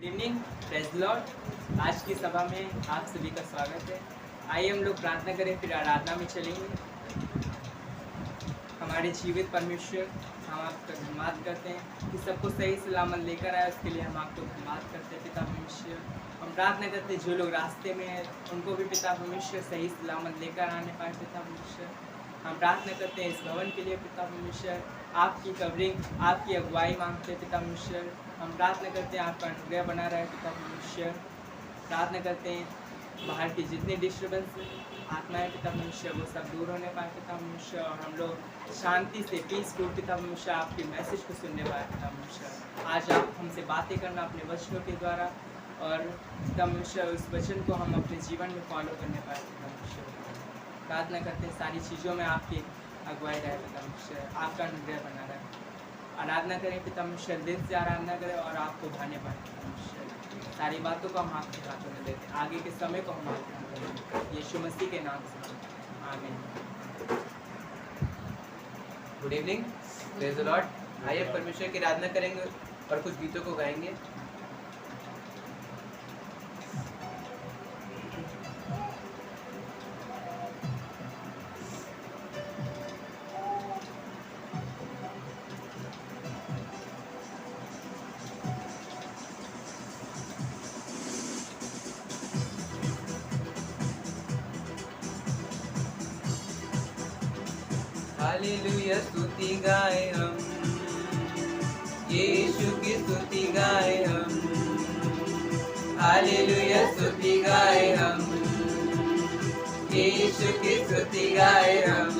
Good evening, praise the Lord. आज की सभा में आप सभी का स्वागत है। आइए हम लोग प्रार्थना करें, फिर आराधना में चलेंगे। हमारे जीवित परमेश्वर, हम आपका धन्यवाद करते हैं कि सबको सही सलामत लेकर आए, उसके लिए हम आपको धन्यवाद करते हैं पिता परमेश्वर। हम प्रार्थना करते हैं जो लोग रास्ते में हैं उनको भी पिता परमेश्वर सही सलामत लेकर आने पाए पिता परमेश्वर। हम प्रार्थना करते हैं इस भवन के लिए पिता परमेश्वर, आपकी कवरिंग, आपकी अगुवाई मांगते हैं पिता परमेश्वर। हम प्रार्थना करते हैं आपका अनुग्रह बना रहे पिता परमेश्वर। प्रार्थना करते हैं बाहर की जितनी डिस्टर्बेंस आत्माएं पिता परमेश्वर वो सब दूर होने पाए पिता परमेश्वर, और हम लोग शांति से पीसफुल पिता परमेश्वर आपके मैसेज को सुनने पाए पिता परमेश्वर। आज आप हमसे बातें करना अपने वचनों के द्वारा, और पिता परमेश्वर उस वचन को हम अपने जीवन में फॉलो करने पाए पिता परमेश्वर। प्रार्थना करते हैं सारी चीज़ों में आपकी अगुवाई रहे पिता परमेश्वर, आपका अनुग्रह बना रहे। आराधना करें पिता परमेश्वर, दिल से आराधना करें और आपको भाने पाए पिता परमेश्वर। सारी बातों को हम आपके हाथों में देते हैं, आगे के समय को हम आपके हाथों में देते हैं, यीशु मसीह के नाम से आमीन। Good evening, praise the Lord. आइए परमेश्वर की आराधना करेंगे और कुछ गीतों को गाएंगे। हालेलुया स्तुति गाए हम, यीशु की स्तुति गाए हम। हालेलुया स्तुति गाए हम, यीशु की स्तुति गाए हम।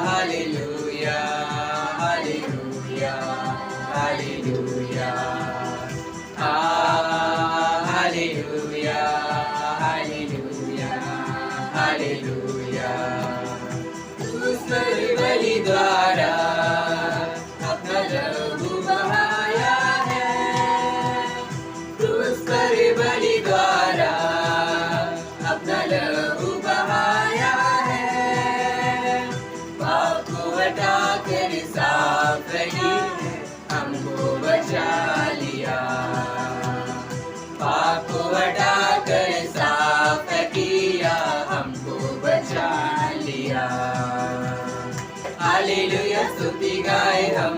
Hallelujah hallelujah hallelujah hallelujah hallelujah hallelujah. उस बलि द्वारा अपना लहू बहाया है, उस बलि द्वारा अपना लहू बहाया है। पाप को हटा कर साफ रही हमको बचा लिया, पाप को हटा कर साफ किया हमको बचा लिया। हालेलुया स्तुति गाए हम,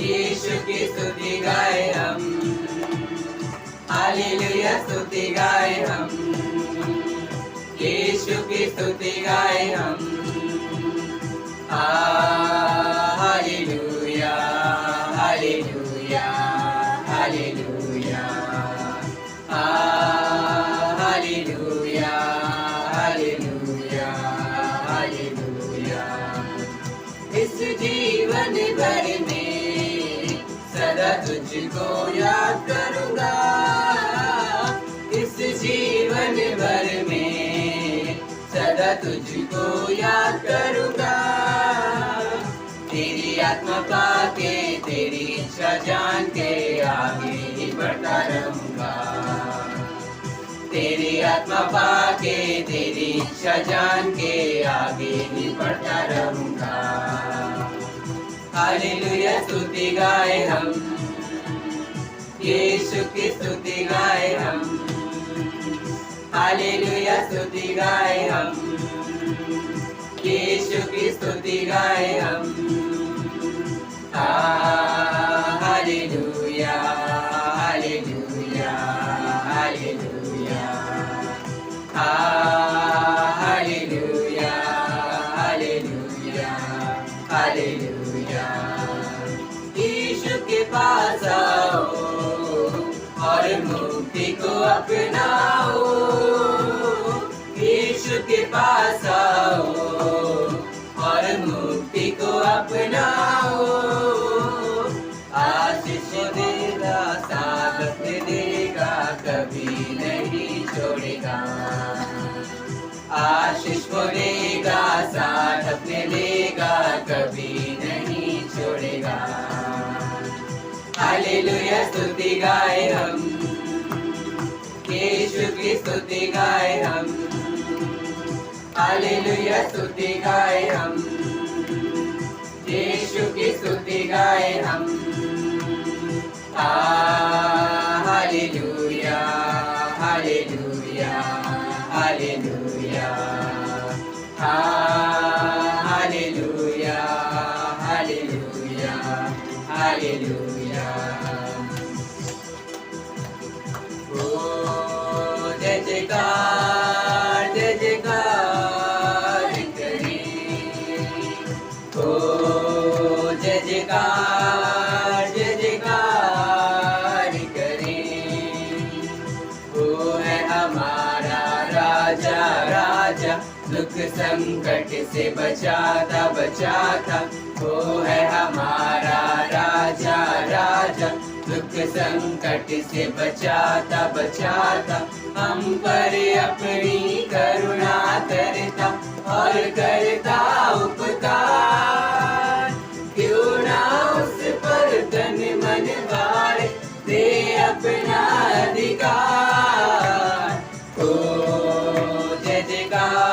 यीशु की स्तुति गाए हम। हालेलुया स्तुति गाए हम, यीशु की स्तुति गाए हम। Hallelujah hallelujah hallelujah hallelujah hallelujah hallelujah. इस जीवन भर में सदा तुझको याद करूंगा, इस जीवन भर में सदा तुझको याद करूंगा। तेरी आत्मा पाके तेरी इच्छा जान के आगे ही बढ़ता रहूंगा, तेरी आत्मा पाके तेरी इच्छा जान के आगे ही बढ़ता रहूंगा। हालेलुया स्तुति गाए हम, यीशु की स्तुति गाए हम। हालेलुया स्तुति गाए हम, यीशु की स्तुति गाए हम। Hallelujah hallelujah hallelujah hallelujah hallelujah hallelujah. यीशु के पास आओ और मुक्ति को अपनाओ, यीशु के पास आओ और मुक्ति को अपनाओ। आशीष देगा, साथ देगा, कभी नहीं छोड़ेगा। आशीष को देगा, साथ अपने देगा, कभी नहीं छोड़ेगा। हालेलुया स्तुति गाए हम, यीशु की स्तुति गाए हम। हालेलुया स्तुति गाए हम, यीशु की स्तुति गाए हम। हालेलुया। ओ जय जयकार करें, ओ जय जयकार करें। वो है हमारा राजा राजा, दुख संकट से बचाता बचाता। वो है हमारा राजा राजा, दुख संकट से बचाता बचाता। हम पर अपनी करुणा करता और करता उपकार। क्यों ना उस पर तन मन वारे दे अपना अधिकार। ओ जय जयकार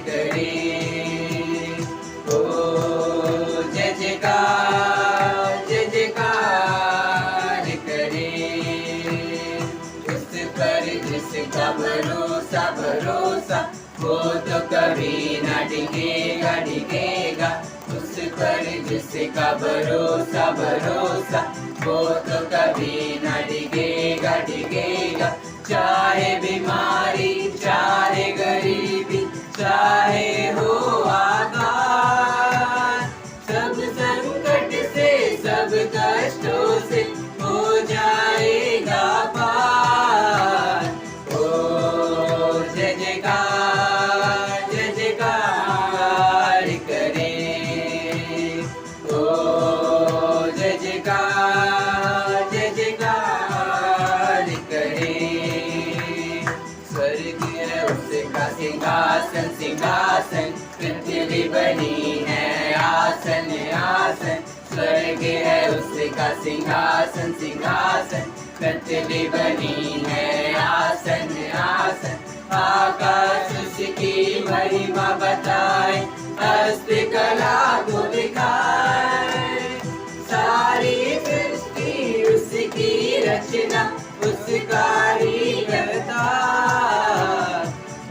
करें, ओ जय जयकार करें। उस पर जिसका भरोसा भरोसा, वो तो कभी ना डिगेगा डिगेगा। उस पर जिसका भरोसा भरोसा, वो तो कभी ना डिगेगा डिगेगा। चाहे बीमारी चाहे गरीबी चाहे हो आकाश, सब संकट से सब कष्टों से हो जाएगा पार। ओ जय जयकार करें, ओ जय जयकार करें। स्वर्ग है उसका सिंहासन सिंहासन, पृथ्वी बनी है आसन आसन। स्वर्ग है उसका सिंहासन सिंहासन, पृथ्वी बनी है आसन आसन। आकाश उसकी महिमा बताए, हस्तकला को दिखाए। सारी सृष्टि उसकी रचना, उसका ही करता।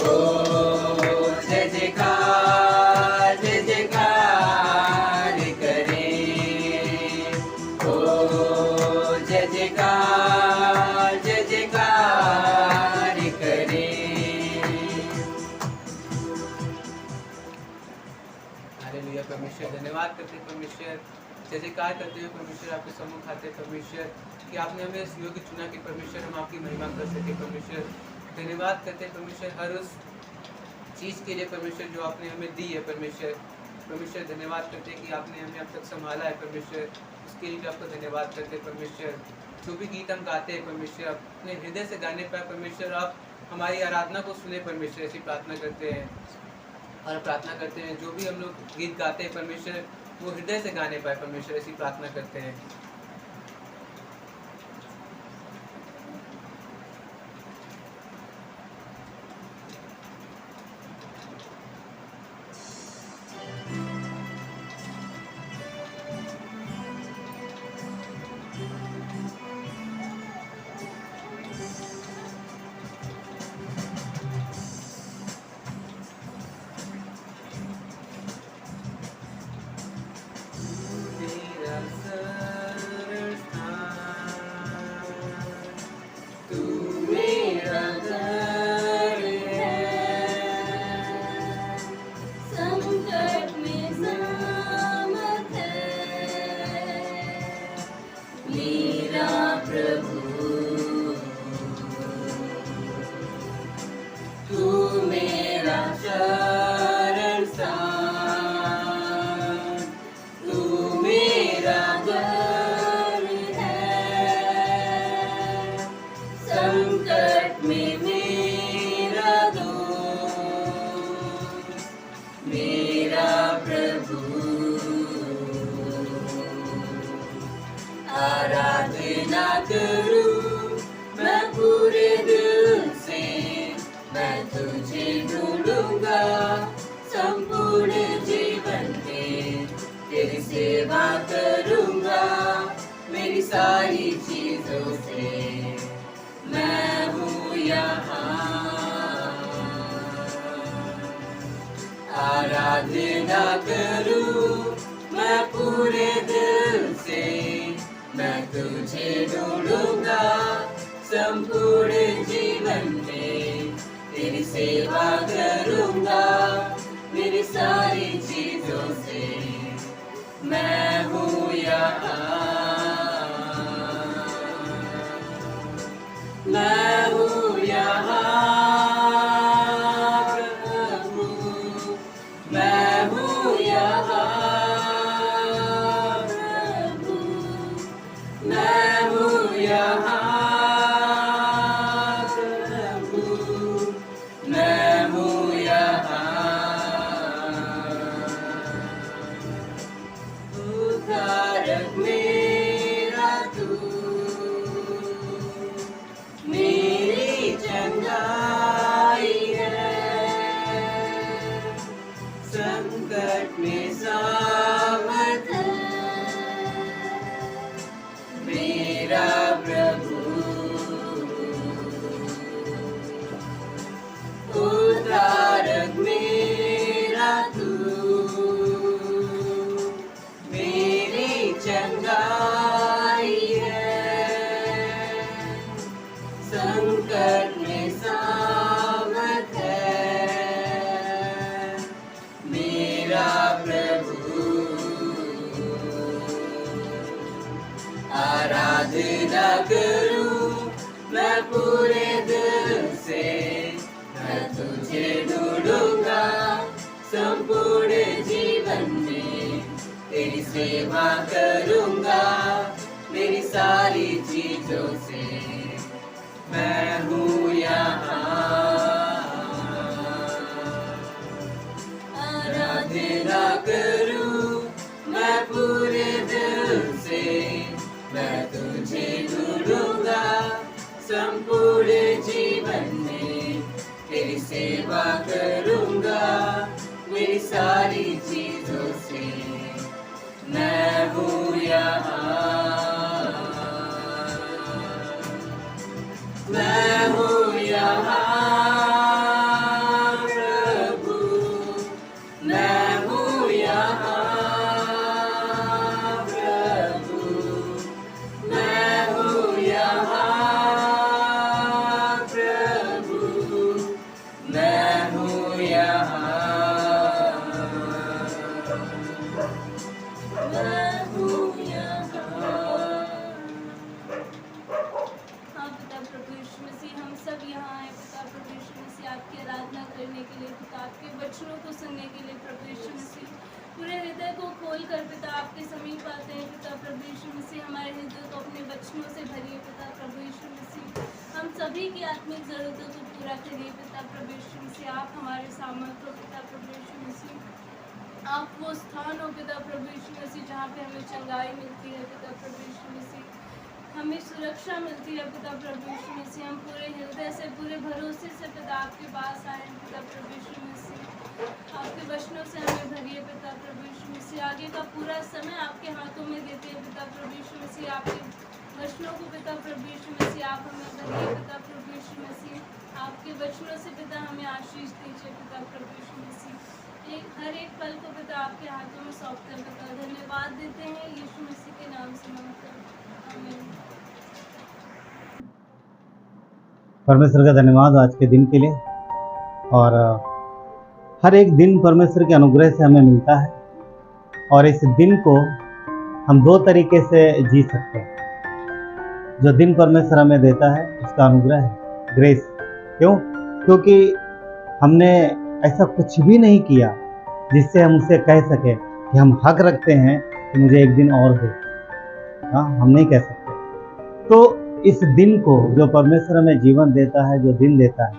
ओ जय जयकार करें, ओ जय जयकार करें। हालेलुया परमेश्वर, धन्यवाद करते हैं परमेश्वर, जय जयकार करते हुए परमेश्वर आपके सम्मुख आते हैं परमेश्वर कि आपने हमें इस योग्य चुना कि परमेश्वर हम आपकी महिमा कर सके परमेश्वर। धन्यवाद करते हैं परमेश्वर हर उस चीज़ के लिए परमेश्वर जो आपने हमें दी है परमेश्वर। परमेश्वर धन्यवाद करते हैं कि आपने हमें अब तक संभाला है परमेश्वर, उसके लिए भी आपको धन्यवाद करते हैं परमेश्वर। जो भी गीत हम गाते हैं परमेश्वर, अपने हृदय से गाने पाए परमेश्वर, आप हमारी आराधना को सुने परमेश्वर, ऐसी प्रार्थना करते हैं और प्रार्थना करते हैं। जो भी हम लोग गीत गाते हैं परमेश्वर, वो हृदय से गाने पाए परमेश्वर, ऐसी प्रार्थना करते हैं। आराधना करूं मैं पूरे दिल से, मैं तुझे ढूंढूंगा संपूर्ण जीवन में, तेरी सेवा करूंगा मेरी सारी चीजों से। मैं हूँ यहाँ आराधना करूं संपूर्ण जीवन में तेरी सेवा करूंगा, मेरी सारी चीजों से मैं हूँ यहाँ, मैं हूँ यहाँ प्रभु, मैं हूँ यहाँ प्रभु, मैं हूँ यहाँ प्रभु, मैं हूँ यहाँ। उद्धारक मेरा तू, मेरी चंगाई है, संकट में सामर्थ है मेरा प्रभु। उद्धारक मेरा तू, मेरी चंगाई है, संकट में सामर्थ है मेरा प्रभु। आराधना करूं मैं पूरे दिल से, मैं तुझे ढूंढूंगा संपूर्ण जीवन में, तेरी सेवा करूंगा मेरी सारी चीजों से मैं हूँ यहाँ। आराधना करूं मैं पूरे दिल से, मैं तुझे ढूंढूंगा संपूर्ण जीवन में, तेरी सेवा करूंगा मेरी सारी चीजों से मैं हूँ यहाँ, मैं हूँ यहाँ प्रभु, मैं हूँ यहाँ प्रभु, मैं हूँ यहाँ प्रभु, मैं हूँ यहाँ, मैं हूँ यहाँ। हाँ पिता प्रभु यीशु मसीह, हम सब यहाँ आए पिता प्रभु यीशु मसीह आपकी आराधना करने के लिए, पिता आपके वचनों को सुनने के लिए प्रभु यीशु मसीह। पूरे हृदय को खोल कर पिता आपके समीप आते हैं पिता प्रभु यीशु मसीह। हमारे हृदय को अपने वचनों से भरिए पिता प्रभु यीशु मसीह। हम सभी की आत्मिक ज़रूरतों को पूरा करिए पिता प्रभु यीशु मसीह। आप हमारे सामर्थ्य हो पिता प्रभु यीशु मसीह। आप वो स्थान हो पिता प्रभु यीशु मसीह जहाँ पे हमें चंगाई मिलती है पिता प्रभु यीशु मसीह, हमें सुरक्षा मिलती है पिता प्रभु यीशु मसीह। हम पूरे हृदय से पूरे भरोसे से पिता आपके पास आए हैं पिता प्रभु यीशु मसीह। आपके वचनों से हमें भरिए पिता प्रभु यीशु मसीह। आगे का पूरा समय आपके हाथों में देते हैं पिता प्रभु यीशु मसीह। आपके वचनों को पिता प्रभु यीशु मसीह आप हमें भरिए पिता प्रभु यीशु मसीह। आपके वचनों से पिता हमें आशीष दीजिए पिता प्रभु यीशु मसीह। हर एक पल को पिता आपके हाथों में सौंपते हैं पिता। धन्यवाद देते हैं यीशु मसीह के नाम से मांगकर, आमीन। परमेश्वर का धन्यवाद आज के दिन के लिए। और हर एक दिन परमेश्वर के अनुग्रह से हमें मिलता है, और इस दिन को हम दो तरीके से जी सकते हैं। जो दिन परमेश्वर हमें देता है उसका अनुग्रह है, ग्रेस। क्यों? क्योंकि हमने ऐसा कुछ भी नहीं किया जिससे हम उसे कह सके कि हम हक रखते हैं कि मुझे एक दिन और दे। हाँ, हम नहीं कह सकते। तो इस दिन को जो परमेश्वर हमें जीवन देता है, जो दिन देता है,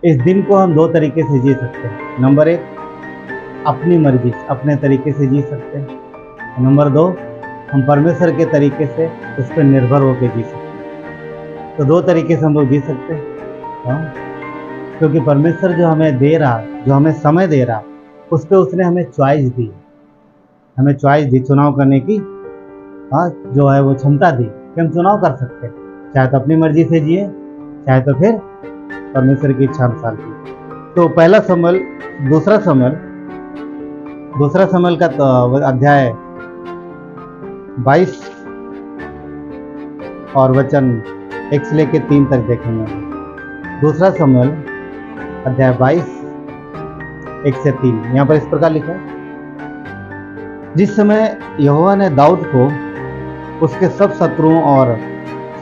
इस दिन को हम दो तरीके से जी सकते हैं। नंबर एक, अपनी मर्जी अपने तरीके से जी सकते हैं। नंबर दो, हम परमेश्वर के तरीके से उस पर निर्भर होकर जी सकते हैं। तो दो तरीके से हम लोग जी सकते हैं। हाँ, क्योंकि परमेश्वर जो हमें दे रहा, जो हमें समय दे रहा, उस पर उसने हमें चॉइस दी, हमें चॉइस दी चुनाव करने की। हाँ, जो है वो क्षमता दी कि हम चुनाव कर सकते हैं, चाहे तो अपनी मर्जी से जिए, चाहे तो फिर परमेश्वर की इच्छा अनुसार जिए। तो पहला शमूएल, दूसरा शमूएल का अध्याय 22 और वचन 1 से लेकर 3 तक देखेंगे। दूसरा शमूएल अध्याय 22 1 से 3। यहाँ पर इस प्रकार लिखा है, जिस समय यहोवा ने दाऊद को उसके सब शत्रुओं और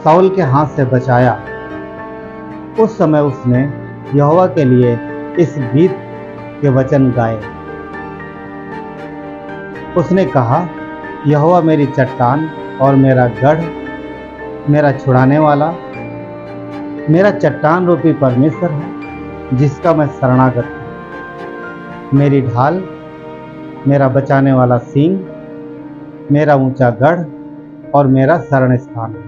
शाऊल के हाथ से बचाया, उस समय उसने यहोवा के लिए इस गीत के वचन गाए। उसने कहा, यहोवा मेरी चट्टान और मेरा गढ़, मेरा छुड़ाने वाला, मेरा चट्टान रूपी परमेश्वर है, जिसका मैं शरणागत हूँ। मेरी ढाल, मेरा बचाने वाला सींग, मेरा ऊंचा गढ़ और मेरा शरण स्थान है।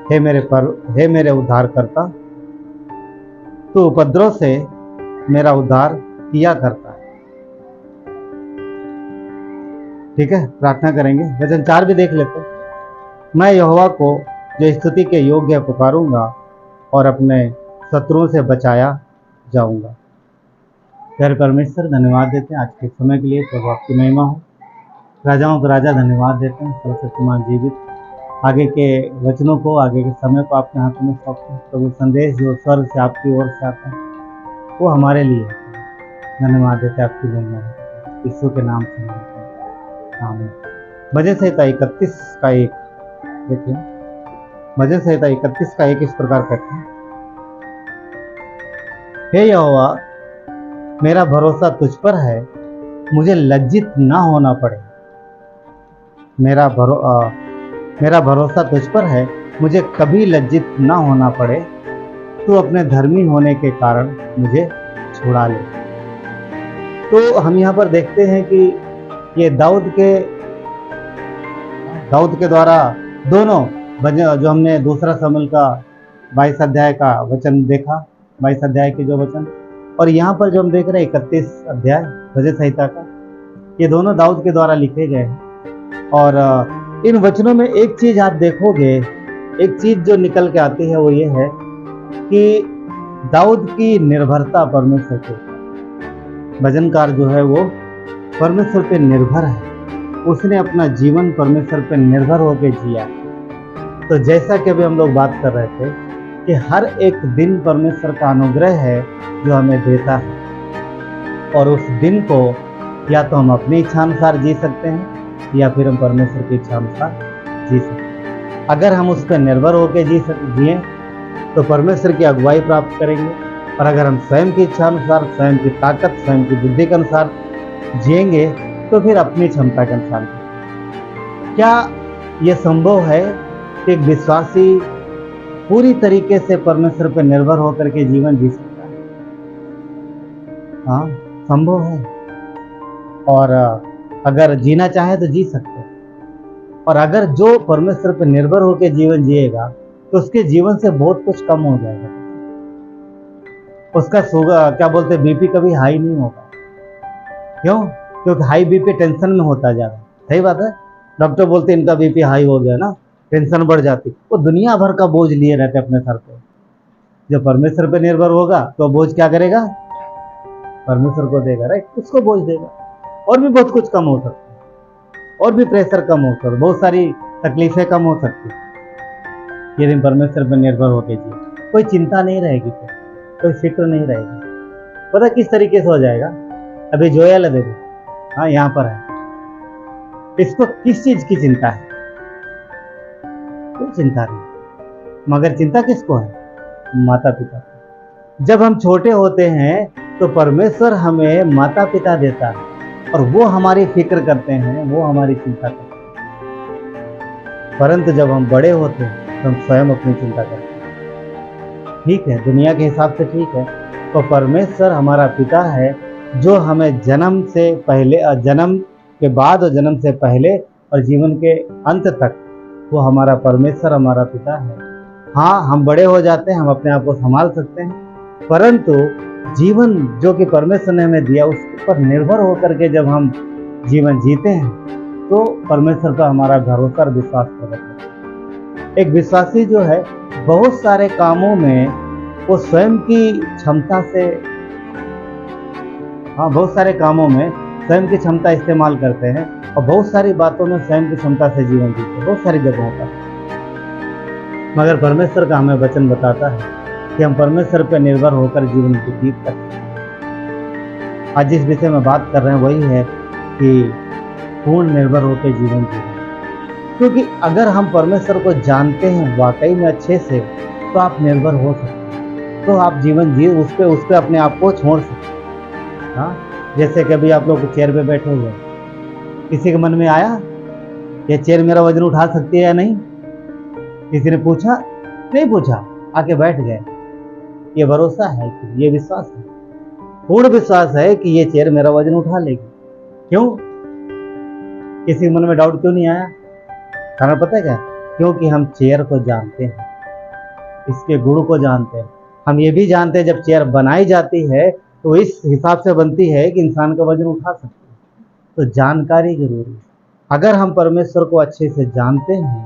हे मेरे उद्धारकर्ता, तू उपद्रव से मेरा उद्धार किया करता है। ठीक है, प्रार्थना करेंगे। वचन 4 भी देख लेते हैं। मैं यहोवा को जो स्तुति के योग्य पुकारूंगा और अपने शत्रुओं से बचाया जाऊंगा। प्यारे परमेश्वर, धन्यवाद देते हैं आज के समय के लिए। प्रभु आपकी महिमा हो। राजाओं को राजा धन्यवाद देते हैं। सर्वशक्तिमान जीवित आगे के वचनों को, आगे के समय को आपके हाथों में सौंपते हैं। प्रभु संदेश जो स्वर्ग से आपकी ओर से आता है वो हमारे लिए है। धन्यवाद देते हैं आपकी महिमा हो। यीशु के नाम से आमीन। भजन संहिता 31 का 1 देखिए। भजन संहिता 31 का 1 इस प्रकार कहते हैं, हे यहोवा, मेरा भरोसा तुझ पर है, मुझे लज्जित ना होना पड़े। मेरा भरोसा तुझ पर है, मुझे कभी लज्जित ना होना पड़े। तू अपने धर्मी होने के कारण मुझे छुड़ा ले। तो हम यहाँ पर देखते हैं कि ये दाऊद के द्वारा दोनों भजन, जो हमने दूसरा शमूएल का 22 अध्याय का वचन देखा, 22 अध्याय के जो वचन, और यहाँ पर जो हम देख रहे हैं 31 अध्याय भजन संहिता का, ये दोनों दाऊद के द्वारा लिखे गए हैं। और इन वचनों में एक चीज आप देखोगे, एक चीज जो निकल के आती है वो ये है कि दाऊद की निर्भरता परमेश्वर के ऊपर। भजनकार जो है वो परमेश्वर पे निर्भर है। उसने अपना जीवन परमेश्वर पे निर्भर होकर जिया। तो जैसा कि अभी हम लोग बात कर रहे थे कि हर एक दिन परमेश्वर का अनुग्रह है जो हमें देता है, और उस दिन को या तो हम अपनी इच्छा अनुसार जी सकते हैं या फिर हम परमेश्वर की इच्छा अनुसार जी सकते हैं। अगर हम उस पर निर्भर होकर जिए तो परमेश्वर की अगुवाई प्राप्त करेंगे, और अगर हम स्वयं की इच्छा अनुसार, स्वयं की ताकत, स्वयं की बुद्धि के अनुसार जिएंगे तो फिर अपनी क्षमता के अनुसार। क्या यह संभव है कि एक विश्वासी पूरी तरीके से परमेश्वर पर निर्भर होकर के जीवन जी सकता है? हाँ, संभव है। और अगर जीना चाहे तो जी सकते हैं। और अगर जो परमेश्वर पर निर्भर होकर जीवन जिएगा तो उसके जीवन से बहुत कुछ कम हो जाएगा। उसका क्या बोलते हैं, बीपी कभी हाई नहीं होगा। क्यों? क्योंकि हाई बीपी टेंशन में होता जा रहा है। सही बात है। डॉक्टर बोलते हैं इनका बीपी हाई हो गया ना, टेंशन बढ़ जाती। वो दुनिया भर का बोझ लिए रहते अपने सर पे। जब परमेश्वर पे निर्भर होगा तो बोझ क्या करेगा? परमेश्वर को देगा, राइट? उसको बोझ देगा। और भी बहुत कुछ कम हो सकता है, और भी प्रेशर कम हो सकता है, बहुत सारी तकलीफें कम हो सकती है यदि परमेश्वर पर निर्भर होकर जिए। कोई चिंता नहीं रहेगी, कोई फिक्र नहीं रहेगी। पता किस तरीके से हो जाएगा? अभी जोयल है, देखो, हाँ यहाँ पर है। इसको किस चीज की चिंता है? कोई चिंता नहीं। मगर चिंता किसको है? माता पिता को। जब हम छोटे होते हैं तो परमेश्वर हमें माता पिता देता है, और वो हमारी फिक्र करते हैं, वो हमारी चिंता करते हैं। परंतु जब हम बड़े होते हैं तो हम स्वयं अपनी चिंता करते हैं। ठीक है, दुनिया के हिसाब से ठीक है, तो परमेश्वर हमारा पिता है जो हमें जन्म से पहले, जन्म के बाद और जन्म से पहले और जीवन के अंत तक वो हमारा परमेश्वर, हमारा पिता है। हाँ, हम बड़े हो जाते हैं, हम अपने आप को संभाल सकते हैं, परंतु जीवन जो कि परमेश्वर ने हमें दिया उस पर निर्भर होकर के जब हम जीवन जीते हैं तो परमेश्वर पर हमारा भरोसा और विश्वास प्रकट होता है। एक विश्वासी जो है बहुत सारे कामों में वो स्वयं की क्षमता से, हाँ, बहुत सारे कामों में स्वयं की क्षमता इस्तेमाल करते हैं, और बहुत सारी बातों में स्वयं की क्षमता से जीवन जीते हैं, बहुत सारी जगहों पर। मगर परमेश्वर का हमें वचन बताता है कि हम परमेश्वर पर निर्भर होकर जीवन व्यतीत कर सकते हैं। आज जिस विषय में बात कर रहे हैं वही है कि पूर्ण निर्भर होकर जीवन जीना। क्योंकि अगर हम परमेश्वर को जानते हैं वाकई में अच्छे से, तो आप निर्भर हो सकते हैं, तो आप जीवन जी उस पे अपने आप को छोड़ सकते हैं। हाँ, जैसे कभी आप लोग चेयर पे बैठे हुए, किसी के मन में आया ये चेयर मेरा वजन उठा सकती है या नहीं? किसी ने पूछा? नहीं पूछा, आके बैठ गए। ये भरोसा है कि ये विश्वास है, पूर्ण विश्वास है कि ये चेयर मेरा वजन उठा लेगी। क्यों? किसी के मन में डाउट क्यों नहीं आया? कारण पता है क्या? क्योंकि हम चेयर को जानते हैं, इसके गुण को जानते हैं। हम ये भी जानते हैं जब चेयर बनाई जाती है तो इस हिसाब से बनती है कि इंसान का वजन उठा सकते हैं। तो जानकारी जरूरी है। अगर हम परमेश्वर को अच्छे से जानते हैं,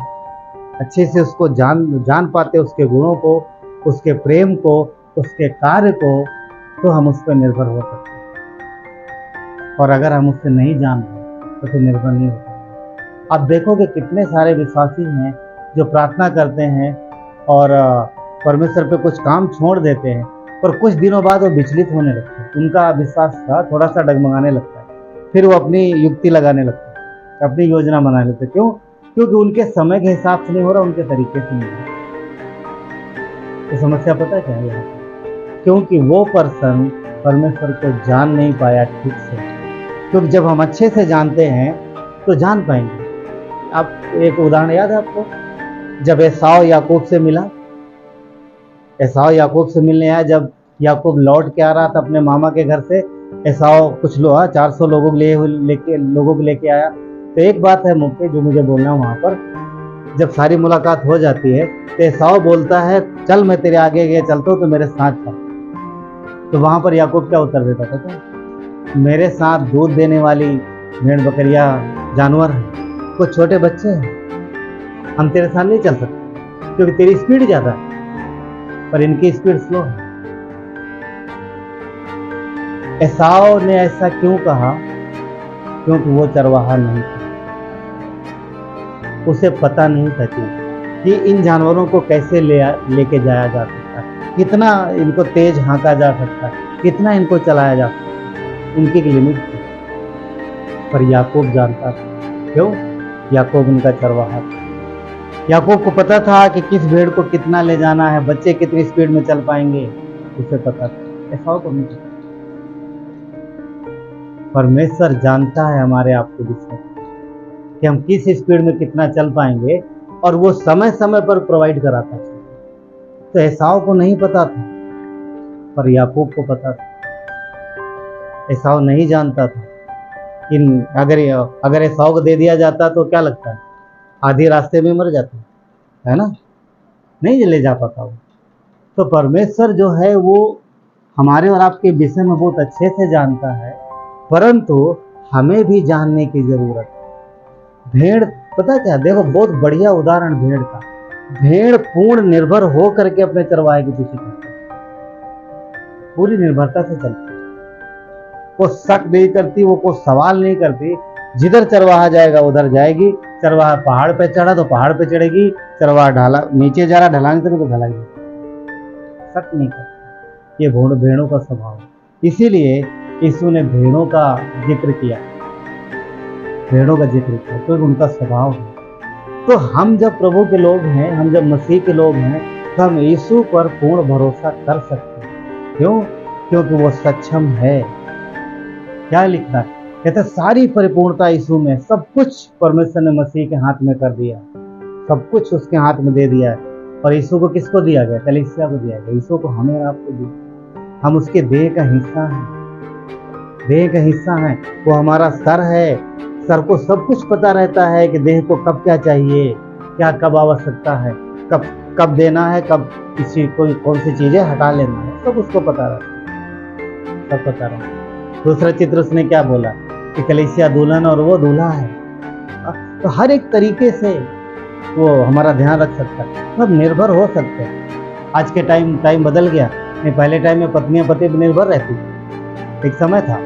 अच्छे से उसको जान पाते, उसके गुणों को, उसके प्रेम को, उसके कार्य को, तो हम उस पर निर्भर हो सकते हैं। और अगर हम उससे नहीं जान पाए तो फिर निर्भर नहीं हो सकते। आप देखोगे कितने सारे विश्वासी हैं जो प्रार्थना करते हैं और परमेश्वर पे कुछ काम छोड़ देते हैं, पर कुछ दिनों बाद वो विचलित होने लगते हैं। उनका विश्वास था थोड़ा सा डगमगाने लगता है, फिर वो अपनी युक्ति लगाने लगते हैं, अपनी योजना बनाने लगते हैं। क्यों? क्योंकि उनके समय के हिसाब से नहीं हो रहा, उनके तरीके से नहीं हो रहा। तो समस्या पता है क्या है यहाँ पर? क्योंकि वो पर्सन परमेश्वर को जान नहीं पाया ठीक से। क्योंकि जब हम अच्छे से जानते हैं तो जान पाएंगे। आप एक उदाहरण याद है आपको? जब एसाव याकूब से मिला, एसाव याकूब से मिलने आया, जब याकूब लौट के आ रहा था अपने मामा के घर से, एसाव कुछ 400 लोगों को लेके आया। तो एक बात है मुझे जो मुझे बोलना है वहाँ पर, जब सारी मुलाकात हो जाती है तो एसाव बोलता है चल मैं तेरे आगे चलता हूँ तो मेरे साथ चल। तो वहाँ पर याकूब क्या उत्तर देता था? तो मेरे साथ दूध देने वाली भेड़ बकरियाँ जानवर हैं, कुछ छोटे बच्चे हैं, हम तेरे साथ नहीं चल सकते क्योंकि तेरी स्पीड ज़्यादा है पर इनकी स्पीड स्लो है। एसाव ने ऐसा क्यों कहा? क्योंकि वो चरवाहा नहीं था, उसे पता नहीं था कि इन जानवरों को कैसे लेके जाया जा सकता है, कितना इनको तेज हाँका जा सकता है, कितना इनको चलाया जा सकता है। इनकी एक लिमिट थी, पर याकूब जानता था। क्यों? याकूब उनका चरवाहा था। याकूब को पता था कि किस भेड़ को कितना ले जाना है, बच्चे कितनी स्पीड में चल पाएंगे, उसे पता था। एसाव को नहीं पता। परमेश्वर जानता है हमारे आपके विषय कि हम किस स्पीड में कितना चल पाएंगे, और वो समय समय पर प्रोवाइड कराता है। तो एसाव को नहीं पता था पर याकूब को पता था। एसाव नहीं जानता था कि अगर एसाव को दे दिया जाता तो क्या लगता है, आधी रास्ते में मर जाते, है ना, नहीं ले जा पाता वो। तो परमेश्वर जो है वो हमारे और आपके विषय में बहुत अच्छे से जानता है, परंतु हमें भी जानने की जरूरत है। भेड़ पता क्या, देखो बहुत बढ़िया उदाहरण भेड़ का। भेड़ पूर्ण निर्भर हो करके अपने चरवाहे के पीछे चलती है, पूरी निर्भरता से चलती है। वो शक नहीं करती, वो कोई सवाल नहीं करती, जिधर चरवाहा जाएगा उधर जाएगी। चरवाहा पहाड़ पे चढ़ा तो पहाड़ पे चढ़ेगी, चरवाहा ढाला नीचे जा रहा ढलान से तो ढलाएगी, शक नहीं करती। ये भेड़ों का स्वभाव है। इसीलिए यीशु ने भेड़ों का जिक्र किया, भेड़ों का जिक्र किया क्योंकि उनका स्वभाव है। तो हम जब प्रभु के लोग हैं, हम जब मसीह के लोग हैं, तो हम यीशु पर पूर्ण भरोसा कर सकते हैं। क्यों? क्योंकि वो सक्षम है। क्या लिखता है? कहते सारी परिपूर्णता यीशु में, सब कुछ परमेश्वर ने मसीह के हाथ में कर दिया, सब कुछ उसके हाथ में दे दिया है। और यीशु को किसको दिया गया? कलीसिया को दिया गया। यीशु को हमें आपको दिया। हम उसके देह का हिस्सा हैं, देह का हिस्सा है। वो हमारा सर है, सर को सब कुछ पता रहता है कि देह को कब क्या चाहिए, क्या कब आवश्यकता है, कब देना है, कब किसी कोई कौन सी चीजें हटा लेना है, सब उसको पता रहता है, सब पता रहता है। दूसरा चित्र उसने क्या बोला कि कलीसिया दुल्हन और वो दूल्हा है। तो हर एक तरीके से वो हमारा ध्यान रख सकता है, मतलब निर्भर हो सकते हैं। आज के टाइम बदल गया। नहीं, पहले टाइम में पत्नियां पति पर निर्भर रहती, एक समय था,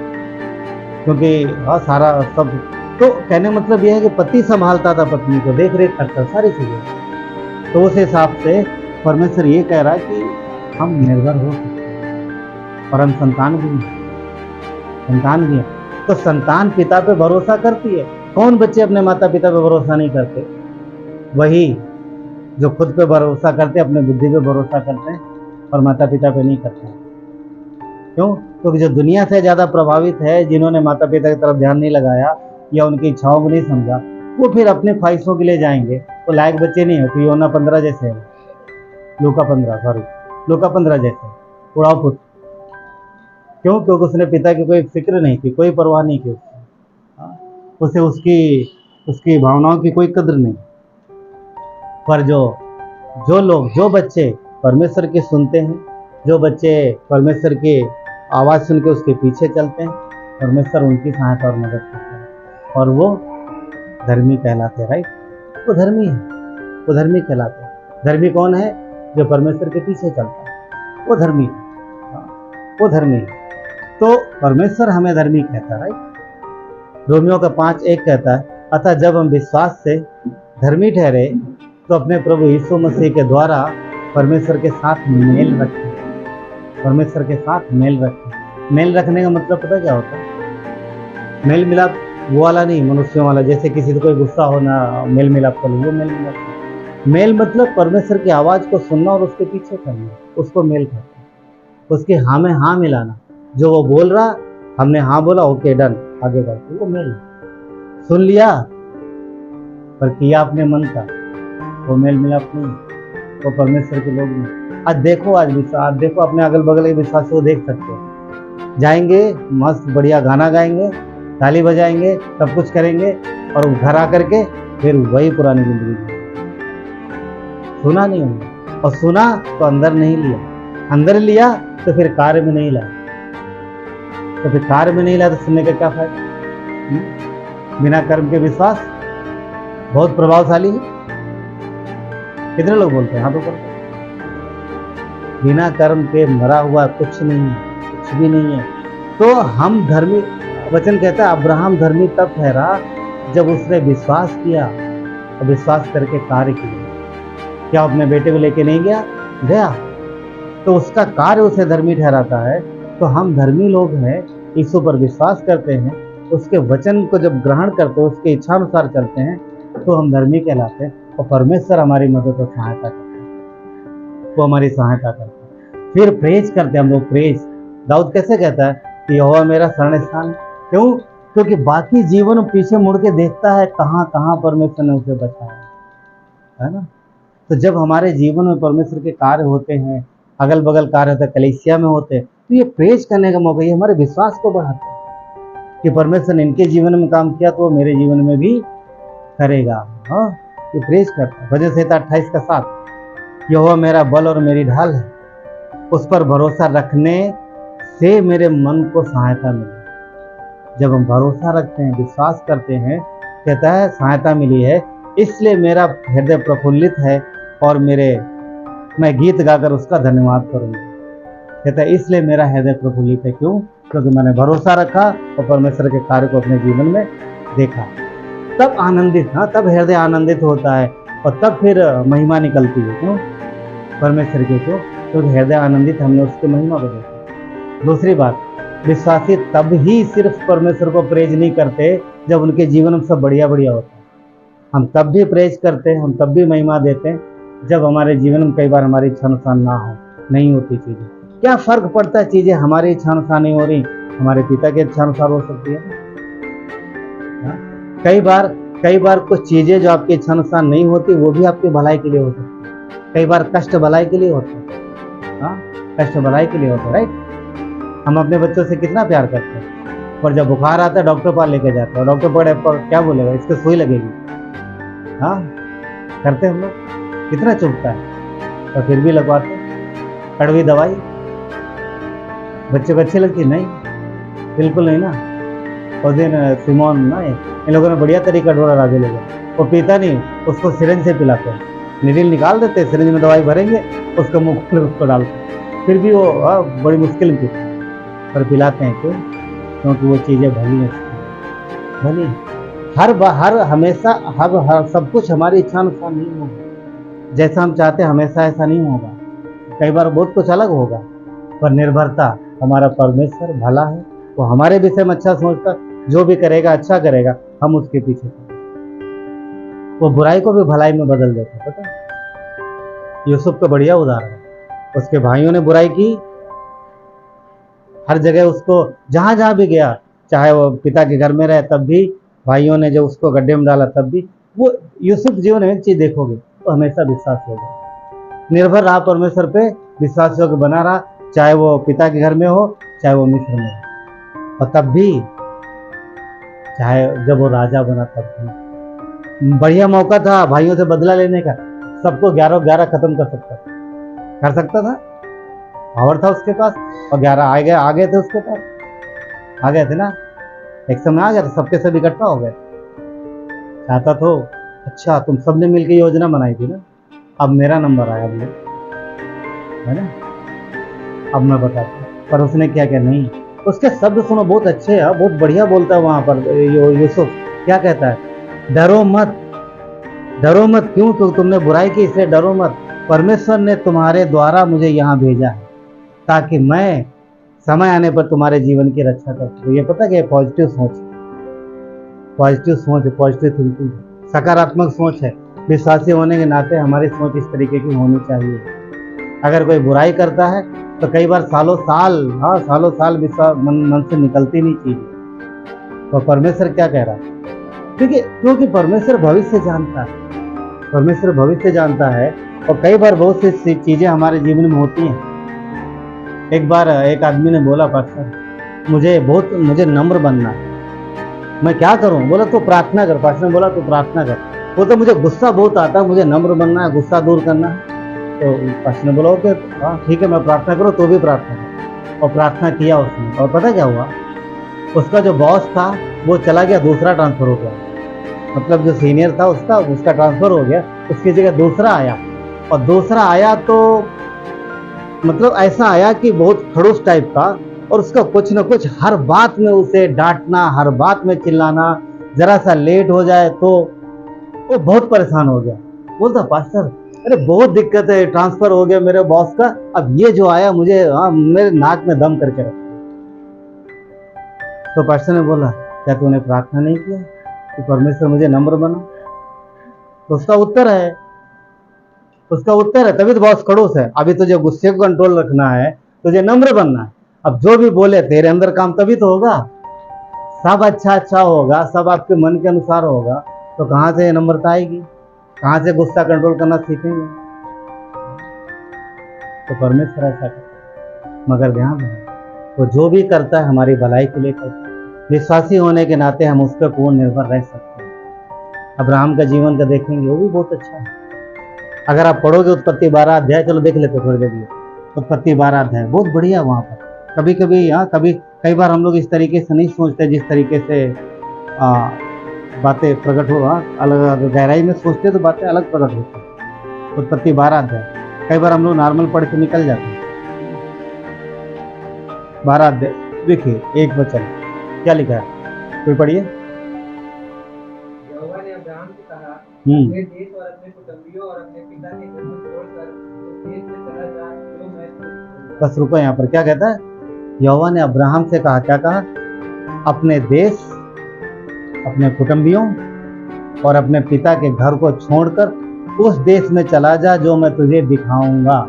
क्योंकि सारा सब, तो कहने मतलब यह है कि पति संभालता था पत्नी को, देख रेख करता सारी चीजें। तो उस हिसाब से परमेश्वर ये कह रहा है कि हम निर्भर हो सकते हैं और हम संतान भी हैं, संतान भी हैं। तो संतान पिता पे भरोसा करती है। कौन बच्चे अपने माता पिता पे भरोसा नहीं करते? वही जो खुद पे भरोसा करते, अपने बुद्धि पे भरोसा करते हैं और माता पिता पे नहीं करते हैं। क्यों? क्योंकि जो दुनिया से ज़्यादा प्रभावित है, जिन्होंने माता पिता की तरफ ध्यान नहीं लगाया या उनकी इच्छाओं को नहीं समझा, वो फिर अपने ख्वाहिशों के लिए जाएंगे। तो लायक बच्चे नहीं होते। योना 15 जैसे है, लूका 15 जैसे उड़ाव पुत्र। क्यों? क्योंकि उसने पिता की कोई फिक्र नहीं की, कोई परवाह नहीं की उसने। उसे उसकी भावनाओं की कोई कदर नहीं। पर जो बच्चे परमेश्वर की सुनते हैं, जो बच्चे परमेश्वर की आवाज़ सुन के उसके पीछे चलते हैं, परमेश्वर उनकी सहायता और मदद करता है और वो धर्मी कहलाते हैं। राइट? वो धर्मी है, वो धर्मी कहलाते हैं। धर्मी कौन है? जो परमेश्वर के पीछे चलता है, वो धर्मी है। वो धर्मी है। तो परमेश्वर हमें धर्मी कहता है। राइट? रोमियो का 5:1 कहता है, अतः जब हम विश्वास से धर्मी ठहरे तो अपने प्रभु यीशु मसीह के द्वारा परमेश्वर के साथ मेल रखें। परमेश्वर के साथ मेल रखें। मेल रखने का मतलब पता क्या होता है? मेल मिलाप वो वाला नहीं, मनुष्यों वाला, जैसे किसी से कोई गुस्सा होना मेल मिलाप कर लो, वो मेल मिलाप नहीं। मेल मतलब परमेश्वर की आवाज़ को सुनना और उसके पीछे चलना, उसको मेल कहते हैं। उसके हाँ में हाँ मिलाना। जो वो बोल रहा, हमने हाँ बोला, ओके डन, आगे बढ़ते, वो मेल। सुन लिया पर किया अपने मन का, वो मेल मिलाप नहीं, वो परमेश्वर के लोग नहीं। आज देखो, आज देखो अपने अगल बगल के विश्वास को देख सकते हो। जाएंगे, मस्त बढ़िया गाना गाएंगे, ताली बजाएंगे, सब कुछ करेंगे और घर आकर के फिर वही पुरानी जिंदगी। सुना नहीं होगा, और सुना तो अंदर नहीं लिया, अंदर लिया तो फिर कार्य में नहीं लाया, तो फिर कार्य में नहीं लाया तो सुनने का क्या फायदा? बिना कर्म के विश्वास बहुत प्रभावशाली है। कितने लोग बोलते हैं? हाँ, तो बोलते हैं बिना कर्म के मरा हुआ कुछ नहीं है, कुछ भी नहीं है। तो हम धर्मी, वचन कहता है अब्राहम धर्मी तब ठहरा जब उसने विश्वास किया और विश्वास करके कार्य किया। क्या अपने बेटे को लेके नहीं गया? तो उसका कार्य उसे धर्मी ठहराता है। तो हम धर्मी लोग हैं, यीशु पर विश्वास करते हैं, उसके वचन को जब ग्रहण करते हैं, उसके इच्छानुसार चलते हैं, तो हम धर्मी कहलाते हैं और परमेश्वर हमारी मदद और सहायता करते हैं। वो हमारी सहायता करते हैं। फिर प्रेज करते हैं हम लोग। प्रेज दाऊद कैसे कहता है कि यहोवा मेरा शरण स्थान। क्यों? क्योंकि बाकी जीवन पीछे मुड़ के देखता है कहाँ कहाँ परमेश्वर ने उसे बचाया है ना। तो जब हमारे जीवन में परमेश्वर के कार्य होते हैं, अगल बगल कार्य होते हैं, कलीसिया में होते हैं, तो ये प्रेज करने का मौका, ये हमारे विश्वास को बढ़ाता है कि परमेश्वर ने इनके जीवन में काम किया तो वो मेरे जीवन में भी करेगा। हाँ, ये प्रेज करता है। भजन संहिता 28:7, यहोवा मेरा बल और मेरी ढाल है, उस पर भरोसा रखने से मेरे मन को सहायता मिली। जब हम भरोसा रखते हैं, विश्वास करते हैं, कहता है सहायता मिली है, इसलिए मेरा हृदय प्रफुल्लित है और मैं गीत गाकर उसका धन्यवाद करूंगा। कहता है इसलिए मेरा हृदय प्रफुल्लित है। क्यों? क्योंकि मैंने भरोसा रखा और परमेश्वर के कार्य को अपने जीवन में देखा। तब आनंदित, हाँ, तब हृदय आनंदित होता है और तब फिर महिमा निकलती है। क्यों? परमेश्वर की। क्यों? क्योंकि हृदय आनंदित, हमने उसकी महिमा को देखा। दूसरी बात, विश्वासी तब ही सिर्फ परमेश्वर को प्रेज नहीं करते जब उनके जीवन में सब बढ़िया बढ़िया होता है। हम तब भी प्रेज करते हैं, हम तब भी महिमा देते हैं जब हमारे जीवन में कई बार हमारी इच्छा अनुसार ना हो, नहीं होती चीज़ें। क्या फर्क पड़ता है? चीज़ें हमारी इच्छा अनुसार नहीं हो रही, हमारे पिता के इच्छा अनुसार हो सकती है। कई बार कुछ चीज़ें जो आपकी इच्छा अनुसार नहीं होती, वो भी आपकी भलाई के लिए हो सकती है। कई बार कष्ट भलाई के लिए होता है। हाँ, कष्ट भलाई के लिए होता है। राइट? हम अपने बच्चों से कितना प्यार करते हैं, पर जब बुखार आता है डॉक्टर पास लेके जाते हैं, डॉक्टर पर क्या बोलेगा, इसको सुई लगेगी। हाँ, करते हम लोग, कितना चुभता है, और फिर भी लगवाते। कड़वी दवाई बच्चे को अच्छी लगती? नहीं, बिल्कुल नहीं ना। उस दिन सिमोन ना, इन लोगों ने बढ़िया तरीका ढूंढा, राजे लोगों, वो पीता नहीं, उसको सिरिंज से पिलाते हैं, निडिल निकाल देते, सिरिंज में दवाई भरेंगे, उसको मुँह में उसको डालते, फिर भी वो बड़ी मुश्किल में पीते, पर पिलाते हैं। क्यों? क्योंकि वो चीज़ें भली हैं, भली। हर हमेशा सब कुछ हमारी इच्छा अनुसार नहीं होगा। जैसा हम चाहते हमेशा ऐसा नहीं होगा, कई बार बहुत कुछ अलग होगा, पर निर्भरता हमारा परमेश्वर भला है, वो हमारे विषय में अच्छा सोचता, जो भी करेगा अच्छा करेगा, हम उसके पीछे चलेंगे। वो बुराई को भी भलाई में बदल देता, पता है? यूसुफ का बढ़िया उदाहरण है। उसके भाइयों ने बुराई की, हर जगह उसको, जहां जहां भी गया, चाहे वो पिता के घर में रहे तब भी भाइयों ने जो उसको गड्ढे में डाला तब भी, वो यूसुफ जीवन में एक चीज देखोगे तो हमेशा विश्वास होगा, निर्भर रहा परमेश्वर पे, विश्वास योग्य बना रहा, चाहे वो पिता के घर में हो चाहे वो मिस्र में हो। और तब भी, चाहे जब वो राजा बना तब भी बढ़िया मौका था भाइयों से बदला लेने का, सबको 11 खत्म कर सकता था, पावर था उसके पास, और 11 आ गए थे उसके पास, आ गए थे ना, एक समय आ गया था, सबके सब इकट्ठा हो गए। चाहता तो अच्छा तुम सबने मिलकर योजना बनाई थी ना, अब मेरा नंबर आया अभी, है ना, अब मैं बताता हूँ। पर उसने क्या क्या नहीं, उसके शब्द सुनो, बहुत अच्छे है, बहुत बढ़िया बोलता है वहां पर यूसुफ। क्या कहता है? डरो मत, डरो मत, क्यों? क्योंकि तुमने बुराई की इसलिए डरो मत, परमेश्वर ने तुम्हारे द्वारा मुझे यहाँ भेजा है ताकि मैं समय आने पर तुम्हारे जीवन की रक्षा कर सकूं। ये पता क्या? पॉजिटिव सोच, पॉजिटिव सोच, पॉजिटिव थिंकिंग, सकारात्मक सोच है। विश्वासी होने के नाते हमारी सोच इस तरीके की होनी चाहिए। अगर कोई बुराई करता है तो कई बार सालों साल विश्वास मन से निकलती नहीं चीज। तो परमेश्वर क्या कह रहा है? क्योंकि परमेश्वर भविष्य जानता है, परमेश्वर भविष्य जानता है, और कई बार बहुत सी चीजें हमारे जीवन में होती हैं। एक बार एक आदमी ने बोला, पास्टर मुझे नम्र बनना है, मैं क्या करूं? बोला तो प्रार्थना कर। पास्टर ने बोला तो प्रार्थना कर। वो तो मुझे गुस्सा बहुत आता है, मुझे नम्र बनना है, गुस्सा दूर करना है। तो पास्टर ने बोला ओके, हाँ ठीक है, मैं प्रार्थना करूँ, तो भी प्रार्थना कर। और प्रार्थना किया उसने, और पता क्या हुआ? उसका जो बॉस था वो चला गया, दूसरा ट्रांसफर हो गया, मतलब जो सीनियर था उसका ट्रांसफर हो गया, उसकी जगह दूसरा आया। और दूसरा आया तो मतलब ऐसा आया कि बहुत खड़ूस टाइप का, और उसका कुछ न कुछ हर बात में उसे डांटना, हर बात में चिल्लाना, जरा सा लेट हो जाए तो वो बहुत परेशान हो गया। बोलता पास्टर अरे बहुत दिक्कत है, ट्रांसफर हो गया मेरे बॉस का, अब ये जो आया मुझे मेरे नाक में दम करके रखा। तो पास्टर ने बोला क्या तूने प्रार्थना नहीं किया कि परमेश्वर मुझे नम्र बना? तो उसका उत्तर है तभी तो बॉस खड़ूस है। अभी तुझे गुस्से को कंट्रोल रखना है, तुझे नम्र बनना है। अब जो भी बोले तेरे अंदर काम तभी तो होगा, सब अच्छा होगा, सब आपके मन के अनुसार होगा, तो कहां से नम्रता आएगी? कहां से गुस्सा कंट्रोल करना सीखेंगे? तो परमेश्वर ऐसा करता, मगर ध्यान रहे वो जो भी करता है हमारी भलाई के लिए करता है। विश्वासी होने के नाते हम उस पर पूर्ण निर्भर रह सकते हैं। अब्राहम का जीवन का देखेंगे, वो भी बहुत अच्छा है। अगर आप पढ़ोगे उत्पत्ति 12 अध्याय, चलो देख लेते थोड़ी देर, उत्पत्ति 12 अध्याय बहुत बढ़िया। वहाँ पर कई बार हम लोग इस तरीके से नहीं सोचते, जिस तरीके से बातें प्रकट हो, अलग गहराई में सोचते तो बातें अलग प्रकट होती है। उत्पत्ति 12 अध्याय कई बार हम लोग नॉर्मल पढ़ के निकल जाते हैं। 12 अध्याय देखिए, 1 वचन क्या लिखा है, कोई पढ़िए। यहोवा ने अब्राहम से कहा, अपने देश और अपने कुटुंबियों और अपने पिता के घर को छोड़कर उस देश में चला जा जो मैं तुझे दूंगा। बस रुको यहाँ पर, क्या कहता है? यहोवा ने अब्राहम से कहा, क्या कहा? अपने देश, अपने कुटुंबियों और अपने पिता के घर को छोड़कर उस देश में चला जा जो मैं तुझे दिखाऊंगा।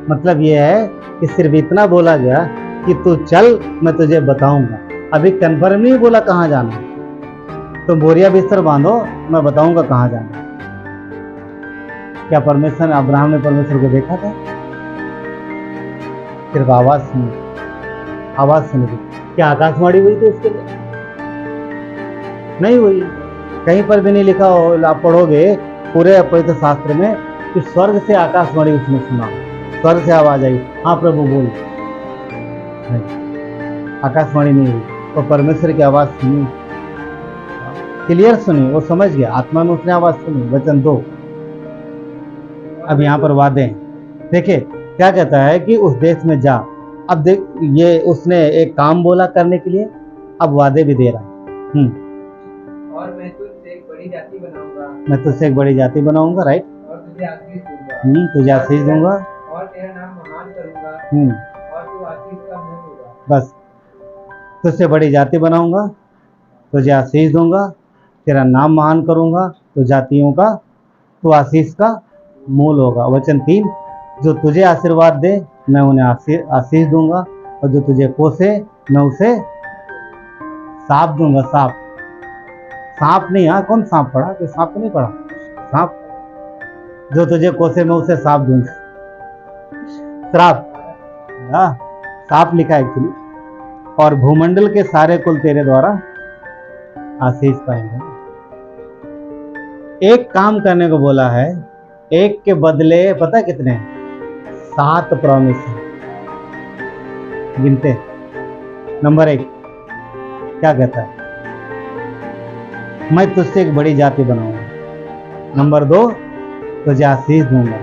मतलब ये है कि सिर्फ इतना बोला गया कि तू चल, मैं तुझे बताऊंगा। अभी कन्फर्म नहीं बोला कहाँ जाना है, तो बोरिया बिस्तर बांधो, मैं बताऊंगा कहाँ जाना है। क्या अब्राहम ने परमेश्वर को देखा था? सिर्फ आवाज सुनी थी। क्या आकाशवाणी हुई थी उसके लिए? नहीं हुई। कहीं पर भी नहीं लिखा हो, आप पढ़ोगे पूरे पवित्र शास्त्र में कि स्वर्ग से आकाशवाणी उसने सुना, स्वर्ग से आवाज आई, हाँ प्रभु बोल। आकाशवाणी नहीं हुई, तो परमेश्वर की आवाज सुनी, क्लियर सुनी, वो समझ गया, आत्मा में उसने आवाज सुनी। वचन 2। अब यहाँ पर वादे देखिए क्या कहता है कि उस देश में जा। अब देख, ये उसने एक काम बोला करने के लिए, अब वादे भी दे रहा है। और मैं तुझसे एक बड़ी जाति बनाऊंगा, राइट, और तुझे आशीष दूंगा। तुझे आशीष दूंगा और तेरा नाम महान करूंगा और तू आशीष का मूल होगा। बस, तुझसे बड़ी जाति बनाऊंगा, तुझे आशीष दूंगा, तेरा नाम महान करूंगा, तो जातियों का तो आशीष का मूल होगा। वचन 3, जो तुझे आशीर्वाद दे मैं उन्हें आशीष दूंगा, और जो तुझे कोसे मैं उसे सांप दूंगा। सांप नहीं, हाँ कौन सांप पढ़ा? कोई सांप नहीं पढ़ा? सांप, जो तुझे कोसे मैं उसे सांप दूंगा। श्राप, हाँ सांप लिखा है एक्चुअली। और भूमंडल के सारे कुल तेरे द्वारा आशीष पाएंगे। एक काम करने को बोला है, एक के बदले पता कितने हैं? 7 प्रॉमिस है। गिनते। नंबर 1 क्या कहता है? मैं तुझसे एक बड़ी जाति बनाऊंगा। नंबर 2 तुझे आशीष दूंगा।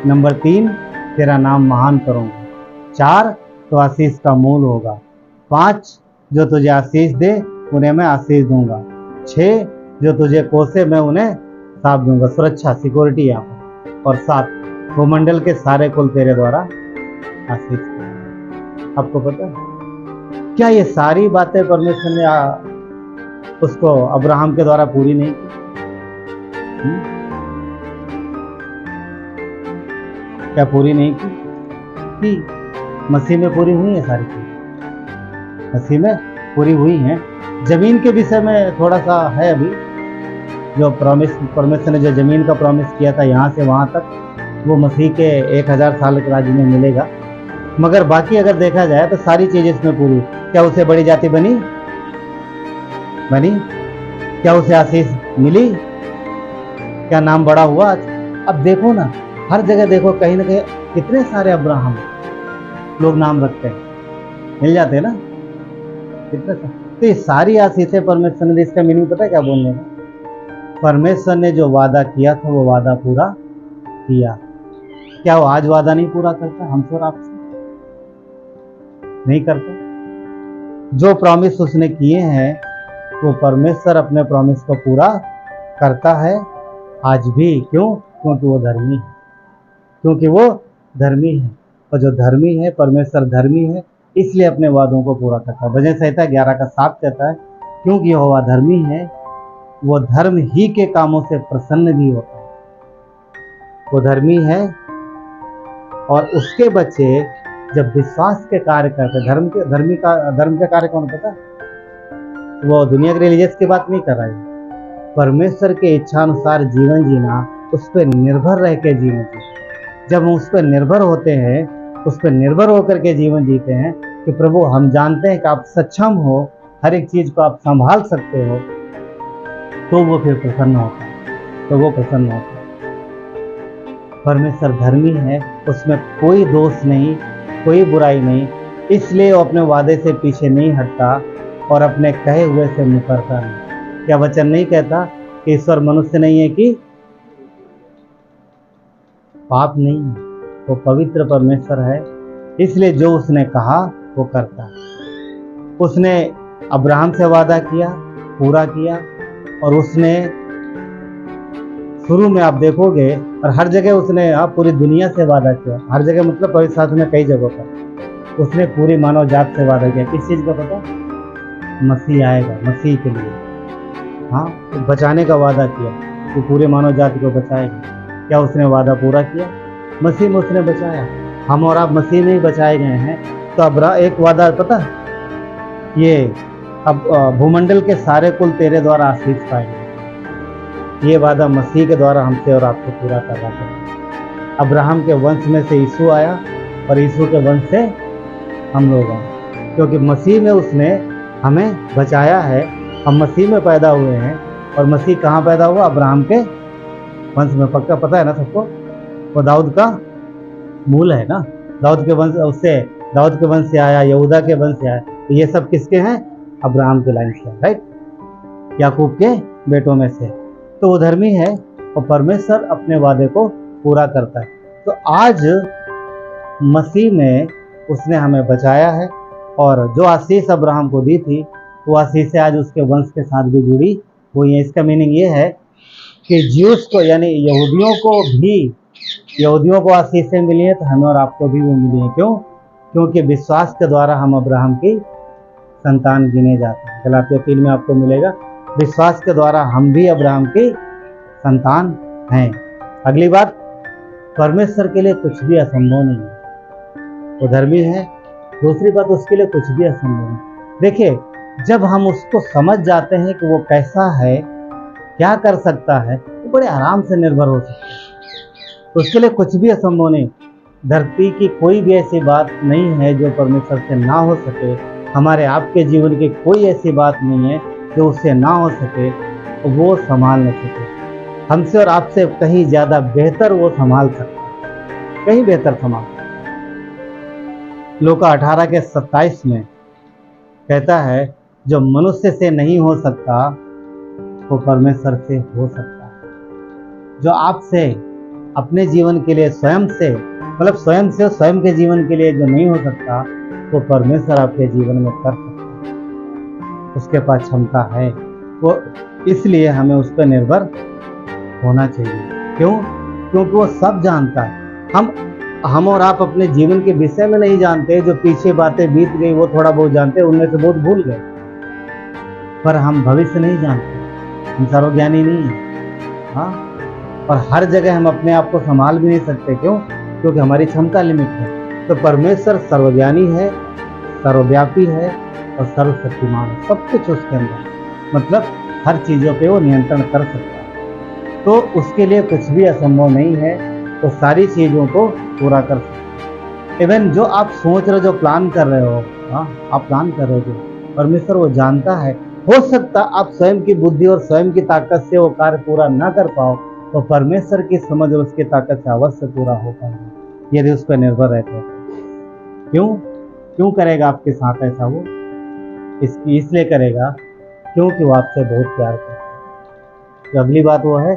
नंबर 3 तेरा नाम महान करूंगा। 4 तो आशीष का मूल होगा। 5 जो तुझे आशीष दे उन्हें मैं आशीष दूंगा। 6 जो तुझे कोसे मैं उन्हें सांप दूंगा। सुरक्षा, सिक्योरिटी यहाँ पर। और 7 भूमंडल के सारे कुल तेरे द्वारा आशीष करूंगा। आपको पता है क्या ये सारी बातें परमेश्वर ने उसको अब्राहम के द्वारा पूरी नहीं की? क्या पूरी नहीं की? मसीह में पूरी हुई है सारी चीज, मसीह में पूरी हुई है। जमीन के विषय में थोड़ा सा है अभी, जो परमेश्वर ने जो जमीन का प्रॉमिस किया था यहाँ से वहाँ तक, वो मसीह के 1000 साल के राज्य में मिलेगा। मगर बाकी अगर देखा जाए तो सारी चीज़ इसमें पूरी। क्या उसे बड़ी जाति बनी? क्या उसे आशीष मिली? क्या नाम बड़ा हुआ? अब देखो ना, हर जगह देखो, कहीं ना कहीं कितने सारे अब्राहम लोग नाम रखते हैं, मिल जाते हैं ना कितने सारे। तो ये सारी आशीषें परमेश्वर ने, इसका मीनिंग पता है क्या बोलने का? परमेश्वर ने जो वादा किया था वो वादा पूरा किया। क्या वो आज वादा नहीं पूरा करता हमसे और आपसे? नहीं करता। जो प्रॉमिस उसने किए हैं वो परमेश्वर अपने प्रॉमिस को पूरा करता है आज भी। क्यों? क्योंकि वो धर्मी है। क्योंकि वो धर्मी है, और जो धर्मी है, परमेश्वर धर्मी है, इसलिए अपने वादों को पूरा करता है। भजन संहिता 11 का 7 कहता है, क्योंकि यहोवा धर्मी है, वो धर्म ही के कामों से प्रसन्न भी होता है। वो धर्मी है और उसके बच्चे जब विश्वास के कार्य करते, धर्म के कार्य कौन पता? वो दुनिया के रिलीजियस की बात नहीं कर रहा है। परमेश्वर के इच्छा अनुसार जीवन जीना, उस पर निर्भर रह के जीवन जीना। जब हम उस पर निर्भर होते हैं, उस पर निर्भर होकर के जीवन जीते हैं कि प्रभु हम जानते हैं कि आप सक्षम हो, हर एक चीज को आप संभाल सकते हो, तो वो फिर प्रसन्न होता है। तो वो प्रसन्न होता है। परमेश्वर धर्मी है, उसमें कोई दोष नहीं, कोई बुराई नहीं, इसलिए वो अपने वादे से पीछे नहीं हटता और अपने कहे हुए से मुकरता नहीं। क्या वचन नहीं कहता कि ईश्वर मनुष्य नहीं है कि पाप नहीं है? वो पवित्र परमेश्वर है, इसलिए जो उसने कहा वो करता है। उसने अब्राहम से वादा किया, पूरा किया, और उसने शुरू में आप देखोगे, और हर जगह उसने पूरी दुनिया से वादा किया। हर जगह मतलब पवित्र शास्त्र में कई जगहों पर उसने पूरी मानव जात से वादा किया। किस चीज़ का पता? मसीह आएगा, मसीह के लिए, हाँ, तो बचाने का वादा किया कि पूरे मानव जाति को बचाएगा। क्या उसने वादा पूरा किया? मसीह में उसने बचाया। हम और आप मसीह में ही बचाए गए हैं। तो अब एक वादा पता, ये अब भूमंडल के सारे कुल तेरे द्वारा आशीष पाएंगे। ये वादा मसीह के द्वारा हमसे और आपको पूरा करना चाहिए। अब्राहम के वंश में से यीशु आया, और यीशु के वंश से हम लोग आए, क्योंकि मसीह में उसने हमें बचाया है। हम मसीह में पैदा हुए हैं, और मसीह कहाँ पैदा हुआ? अब्राहम के वंश में। पक्का पता है ना सबको? वो दाऊद का मूल है ना, दाऊद के वंश, उससे दाऊद के वंश से आया, यहूदा के वंश से आया। तो ये सब किसके हैं? अब्राहम के लाइन से, राइट, याकूब के बेटों में से। तो वो धर्मी है और परमेश्वर अपने वादे को पूरा करता है। तो आज मसीह में उसने हमें बचाया है, और जो आशीष अब्राहम को दी थी वो आशीष से आज उसके वंश के साथ भी जुड़ी हुई है। इसका मीनिंग ये है कि ज्यूस को, यानी यहूदियों को भी यहूदियों को आशीषें मिली हैं तो हमें और आपको भी वो मिली हैं। क्यों? क्योंकि विश्वास के द्वारा हम अब्राहम की संतान गिने जाते हैं। गलातियों 3 में आपको मिलेगा, विश्वास के द्वारा हम भी अब्राहम की संतान हैं। अगली बात, परमेश्वर के लिए कुछ भी असंभव नहीं है। वो धर्मी है। दूसरी बात, उसके लिए कुछ भी असंभव नहीं। देखिए, जब हम उसको समझ जाते हैं कि वो कैसा है, क्या कर सकता है, तो बड़े आराम से निर्भर हो सकते हैं। तो उसके लिए कुछ भी असंभव नहीं। धरती की कोई भी ऐसी बात नहीं है जो परमेश्वर से ना हो सके। हमारे आपके जीवन की कोई ऐसी बात नहीं है जो उससे ना हो सके, तो वो संभाल न सके। हमसे और आपसे कहीं ज़्यादा बेहतर वो संभाल सकता है, कहीं बेहतर संभाल। लूका 18:27 में कहता है, जो मनुष्य से नहीं हो सकता वो परमेश्वर से हो सकता है। जो आपसे अपने जीवन के लिए स्वयं से, मतलब स्वयं से स्वयं के जीवन के लिए जो नहीं हो सकता, वो परमेश्वर आपके जीवन में कर सकता है। उसके पास क्षमता है। वो इसलिए हमें उस पर निर्भर होना चाहिए। क्यों? क्योंकि वो सब जानता है। हम और आप अपने जीवन के विषय में नहीं जानते। जो पीछे बातें बीत गई वो थोड़ा बहुत जानते, उनमें से बहुत भूल गए। पर हम भविष्य नहीं जानते, हम सर्वज्ञानी नहीं है। हाँ, और हर जगह हम अपने आप को संभाल भी नहीं सकते। क्यों? क्योंकि हमारी क्षमता लिमिट है। तो परमेश्वर सर्वज्ञानी है, सर्वव्यापी है और सर्वशक्तिमान है। सब कुछ उसके अंदर, मतलब हर चीज़ों पे वो नियंत्रण कर सकता है। तो उसके लिए कुछ भी असंभव नहीं है। तो सारी चीज़ों को पूरा कर सकता है। इवन जो आप सोच रहे हो, जो प्लान कर रहे हो, हाँ आप प्लान कर रहे हो, परमेश्वर वो जानता है। हो सकता आप स्वयं की बुद्धि और स्वयं की ताकत से वो कार्य पूरा ना कर पाओ, तो परमेश्वर की समझ और उसकी ताकत से अवश्य पूरा हो पाएगा, यदि उस पर निर्भर रहते हैं। क्यों करेगा आपके साथ ऐसा? वो इसलिए करेगा क्योंकि वो आपसे बहुत प्यार करता है। तो अगली बात वो है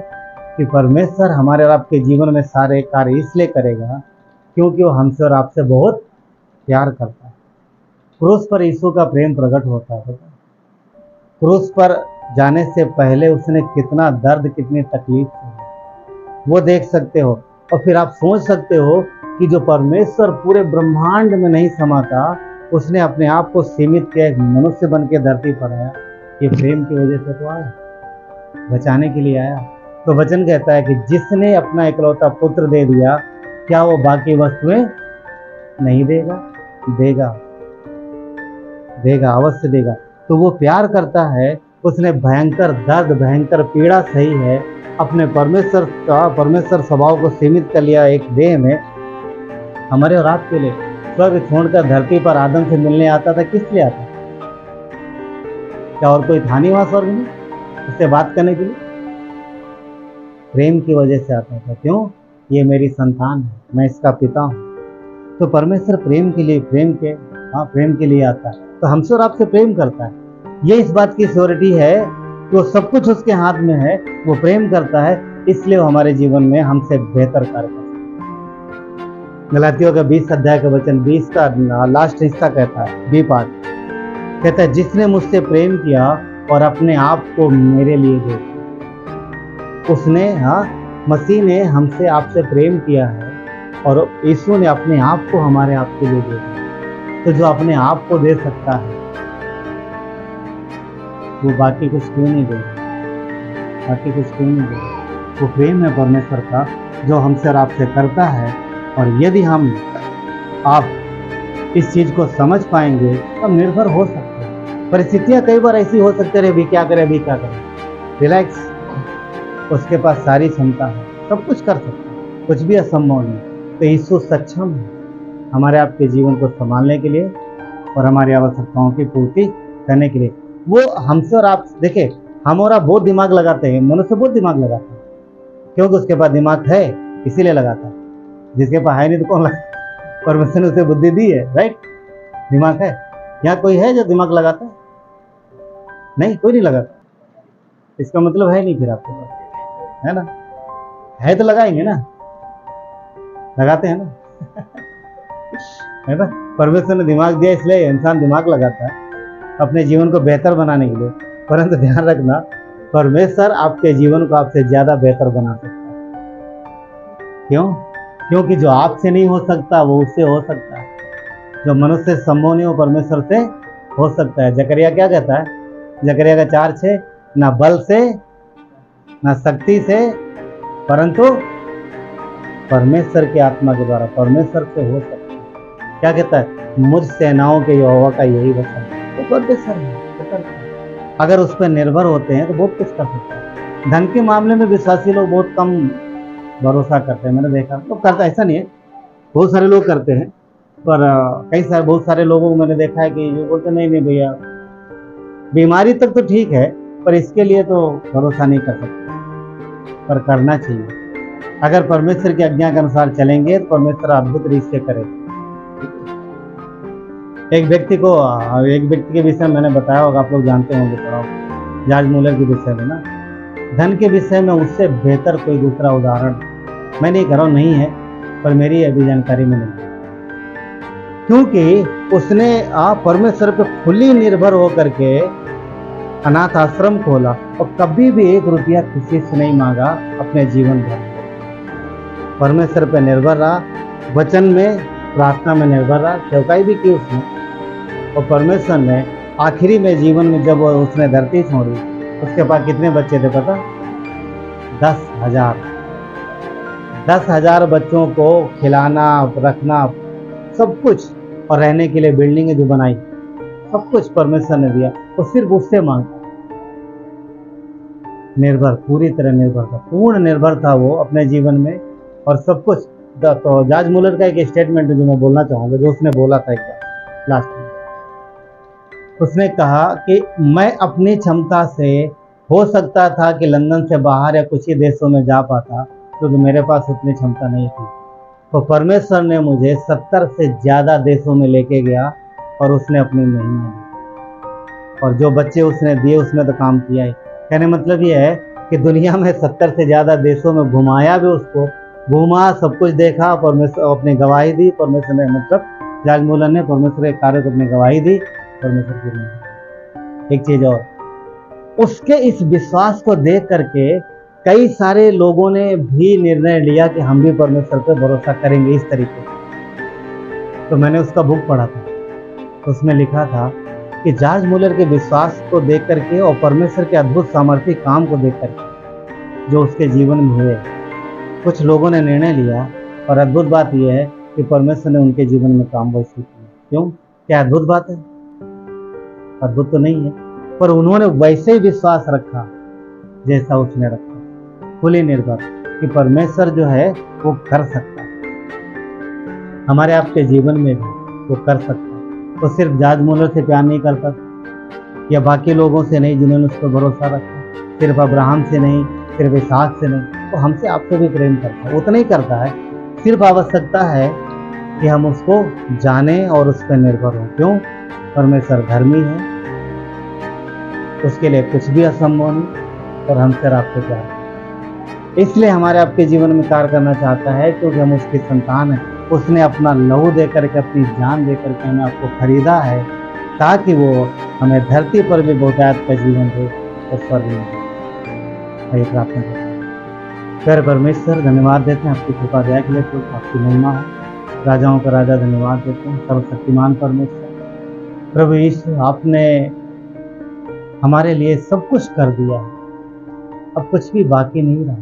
कि परमेश्वर हमारे और आपके जीवन में सारे कार्य इसलिए करेगा क्योंकि वो हमसे और आपसे बहुत प्यार करता है। क्रूस पर यीशु का प्रेम प्रकट होता है। क्रूस पर जाने से पहले उसने कितना दर्द, कितनी तकलीफ की, वो देख सकते हो। और फिर आप सोच सकते हो कि जो परमेश्वर पूरे ब्रह्मांड में नहीं समाता, उसने अपने आप को सीमित किया, एक मनुष्य बन के धरती पर आया। ये प्रेम की वजह से तो आया, बचाने के लिए आया। तो वचन कहता है कि जिसने अपना इकलौता पुत्र दे दिया, क्या वो बाकी वस्तुएं नहीं देगा? देगा, अवश्य देगा। तो वो प्यार करता है। उसने भयंकर दर्द, भयंकर पीड़ा सही है। अपने परमेश्वर स्वभाव को सीमित कर लिया एक देह में, हमारे और आपके लिए। स्वर्ग छोड़कर धरती पर आदम से मिलने आता था। किस लिए आता? क्या और कोई था नहीं वहां स्वर्ग में उससे बात करने के लिए? प्रेम की वजह से आता था। क्यों? ये मेरी संतान है, मैं इसका पिता हूँ। तो परमेश्वर प्रेम के लिए आता है। तो हमसे और आपसे प्रेम करता है। ये इस बात की श्योरिटी है कि वो सब कुछ उसके हाथ में है। वो प्रेम करता है, इसलिए वो हमारे जीवन में हमसे बेहतर कार्य करता है। गलातियों का 20 अध्याय का वचन 20 का लास्ट हिस्सा कहता है, बी पार्ट कहता है, जिसने मुझसे प्रेम किया और अपने आप को मेरे लिए दे दिया। उसने, मसीह ने हमसे आपसे प्रेम किया है और यीशु ने अपने आप को हमारे आप के लिए दे दिया। तो जो अपने आप को दे सकता है, वो बाकी कुछ क्यों नहीं देगा? वो प्रेम है परमेश्वर का जो हमसे और आपसे करता है। और यदि आप इस चीज़ को समझ पाएंगे तो हम निर्भर हो सकते हैं। परिस्थितियाँ कई बार ऐसी हो सकती है, अभी क्या करें। रिलैक्स, उसके पास सारी क्षमता है, सब कुछ कर सकता है, कुछ भी असंभव नहीं। तो यीशु सक्षम है हमारे आपके जीवन को संभालने के लिए और हमारी आवश्यकताओं की पूर्ति करने के लिए। वो हमसे और आप, देखिए, हम और आप बहुत दिमाग लगाते हैं, मनुष्य बहुत दिमाग लगाता है, क्योंकि उसके पास दिमाग है इसीलिए लगाता है। जिसके पास है नहीं तो कौन लगाता? परमेश्वर ने उसे बुद्धि दी है, राइट? दिमाग है। यहाँ कोई है जो दिमाग लगाता है? नहीं, कोई नहीं लगाता। इसका मतलब है नहीं फिर आपके पास, है ना? है तो लगाएंगे ना, लगाते हैं ना है ना? परमेश्वर ने दिमाग दिया, इसलिए इंसान दिमाग लगाता है अपने जीवन को बेहतर बनाने के लिए। परंतु ध्यान रखना, परमेश्वर आपके जीवन को आपसे ज्यादा बेहतर बना सकता है। क्यों? क्योंकि जो आपसे नहीं हो सकता वो उससे हो सकता है, जो मनुष्य से संभव नहीं हो परमेश्वर से हो सकता है। जकरिया क्या कहता है? जकरिया का 4:6, ना बल से ना शक्ति से परंतु परमेश्वर की आत्मा के द्वारा, परमेश्वर से हो सकता है। क्या कहता है? मुझ सेनाओं के यहोवा का यही वचन है। वो परमेश्वर है, वो करता है। अगर उस पर निर्भर होते हैं तो बहुत कुछ कर सकते हैं। धन के मामले में विश्वासी लोग बहुत कम भरोसा करते हैं, मैंने देखा। तो करता ऐसा नहीं है, बहुत सारे लोग करते हैं, पर बहुत सारे लोगों को मैंने देखा है कि जो बोलते नहीं नहीं भैया, बीमारी तक तो ठीक है पर इसके लिए तो भरोसा नहीं कर सकते, पर करना चाहिए। अगर परमेश्वर की आज्ञा के अनुसार चलेंगे तो परमेश्वर अद्भुत रीत से करेगा। एक व्यक्ति के विषय में मैंने बताया होगा, आप लोग जानते होंगे थोड़ा, जॉर्ज मूलर के विषय में ना। धन के विषय में उससे बेहतर कोई दूसरा उदाहरण मैं नहीं कह रहा हूँ नहीं है, पर मेरी अभी जानकारी में नहीं, क्योंकि उसने परमेश्वर पर खुली निर्भर होकर के अनाथ आश्रम खोला और कभी भी 1 रुपया किसी से नहीं मांगा अपने जीवन भर। परमेश्वर पर निर्भर रहा, वचन में, प्रार्थना में निर्भर रहा, सेवकाई भी की उसने। और परमेश्वर ने आखिरी में जीवन में जब उसने धरती छोड़ी, उसके पास कितने बच्चे थे पता? 10,000। 10,000 बच्चों को खिलाना, रखना, सब कुछ, और रहने के लिए बिल्डिंगें जो बनाई, सब कुछ परमेश्वर ने दिया। वो सिर्फ उससे मांगता, निर्भर, पूरी तरह निर्भर था, पूर्ण निर्भर था वो अपने जीवन में और सब कुछ। तो जॉर्ज मूलर का एक स्टेटमेंट जो मैं बोलना चाहूँगा, जो उसने बोला था एक बार लास्ट में, उसने कहा कि मैं अपनी क्षमता से हो सकता था कि लंदन से बाहर या कुछ ही देशों में जा पाता, क्योंकि मेरे पास उतनी क्षमता नहीं थी। तो परमेश्वर ने मुझे 70 से ज़्यादा देशों में लेके गया और उसने अपनी महिमा दी, और जो बच्चे उसने दिए उसने तो काम किया ही। कहने मतलब ये है कि दुनिया में 70 से ज़्यादा देशों में घुमाया भी उसको, घूमा, सब कुछ देखा, परमेश्वर अपनी गवाही दी। परमेश्वर ने, मतलब जॉर्ज मूलर ने परमेश्वर के कार्य को अपनी गवाही दी, परमेश्वर की नहीं। एक चीज़ और, उसके इस विश्वास को देख करके कई सारे लोगों ने भी निर्णय लिया कि हम भी परमेश्वर पर भरोसा करेंगे इस तरीके से। तो मैंने उसका बुक पढ़ा था, उसमें लिखा था कि जॉर्ज मूलर के विश्वास को देख करके और परमेश्वर के अद्भुत सामर्थ्य काम को देख करके जो उसके जीवन में हुए, कुछ लोगों ने निर्णय लिया। और अद्भुत बात यह है कि परमेश्वर ने उनके जीवन में काम वैसे किया। क्यों? क्या अद्भुत बात है? अद्भुत तो नहीं है, पर उन्होंने वैसे ही विश्वास रखा जैसा उसने रखा, खुली निर्भर, कि परमेश्वर जो है वो कर सकता है, हमारे आपके जीवन में भी वो कर सकता है। तो सिर्फ जॉर्ज मूलर से प्यार नहीं करता या बाकी लोगों से नहीं जिन्होंने उस पर भरोसा रखा, सिर्फ अब्राहम से नहीं, सिर्फ इसहाक से नहीं, तो हमसे आपसे भी प्रेम करता है, उतना ही करता है। सिर्फ आवश्यकता है कि हम उसको जाने और उस पर निर्भर हों। क्यों? परमेश्वर धर्मी है, उसके लिए कुछ भी असंभव नहीं, और हमसे आपको प्यार है, इसलिए हमारे आपके जीवन में कार्य करना चाहता है, क्योंकि हम उसकी संतान हैं। उसने अपना लहू दे करके, अपनी जान दे करके हमें आपको खरीदा है, ताकि वो हमें धरती पर भी बहुतायत का जीवन दे और स्वर्ग में दे। आइए प्रार्थना करते हैं। प्यारे परमेश्वर, धन्यवाद देते हैं आपकी कृपा दया के लिए, तो आपकी महिमा हो। राजाओं का राजा धन्यवाद देते हैं, सर्वशक्तिमान परमेश्वर प्रभु यीशु, आपने हमारे लिए सब कुछ कर दिया है, अब कुछ भी बाकी नहीं रहा।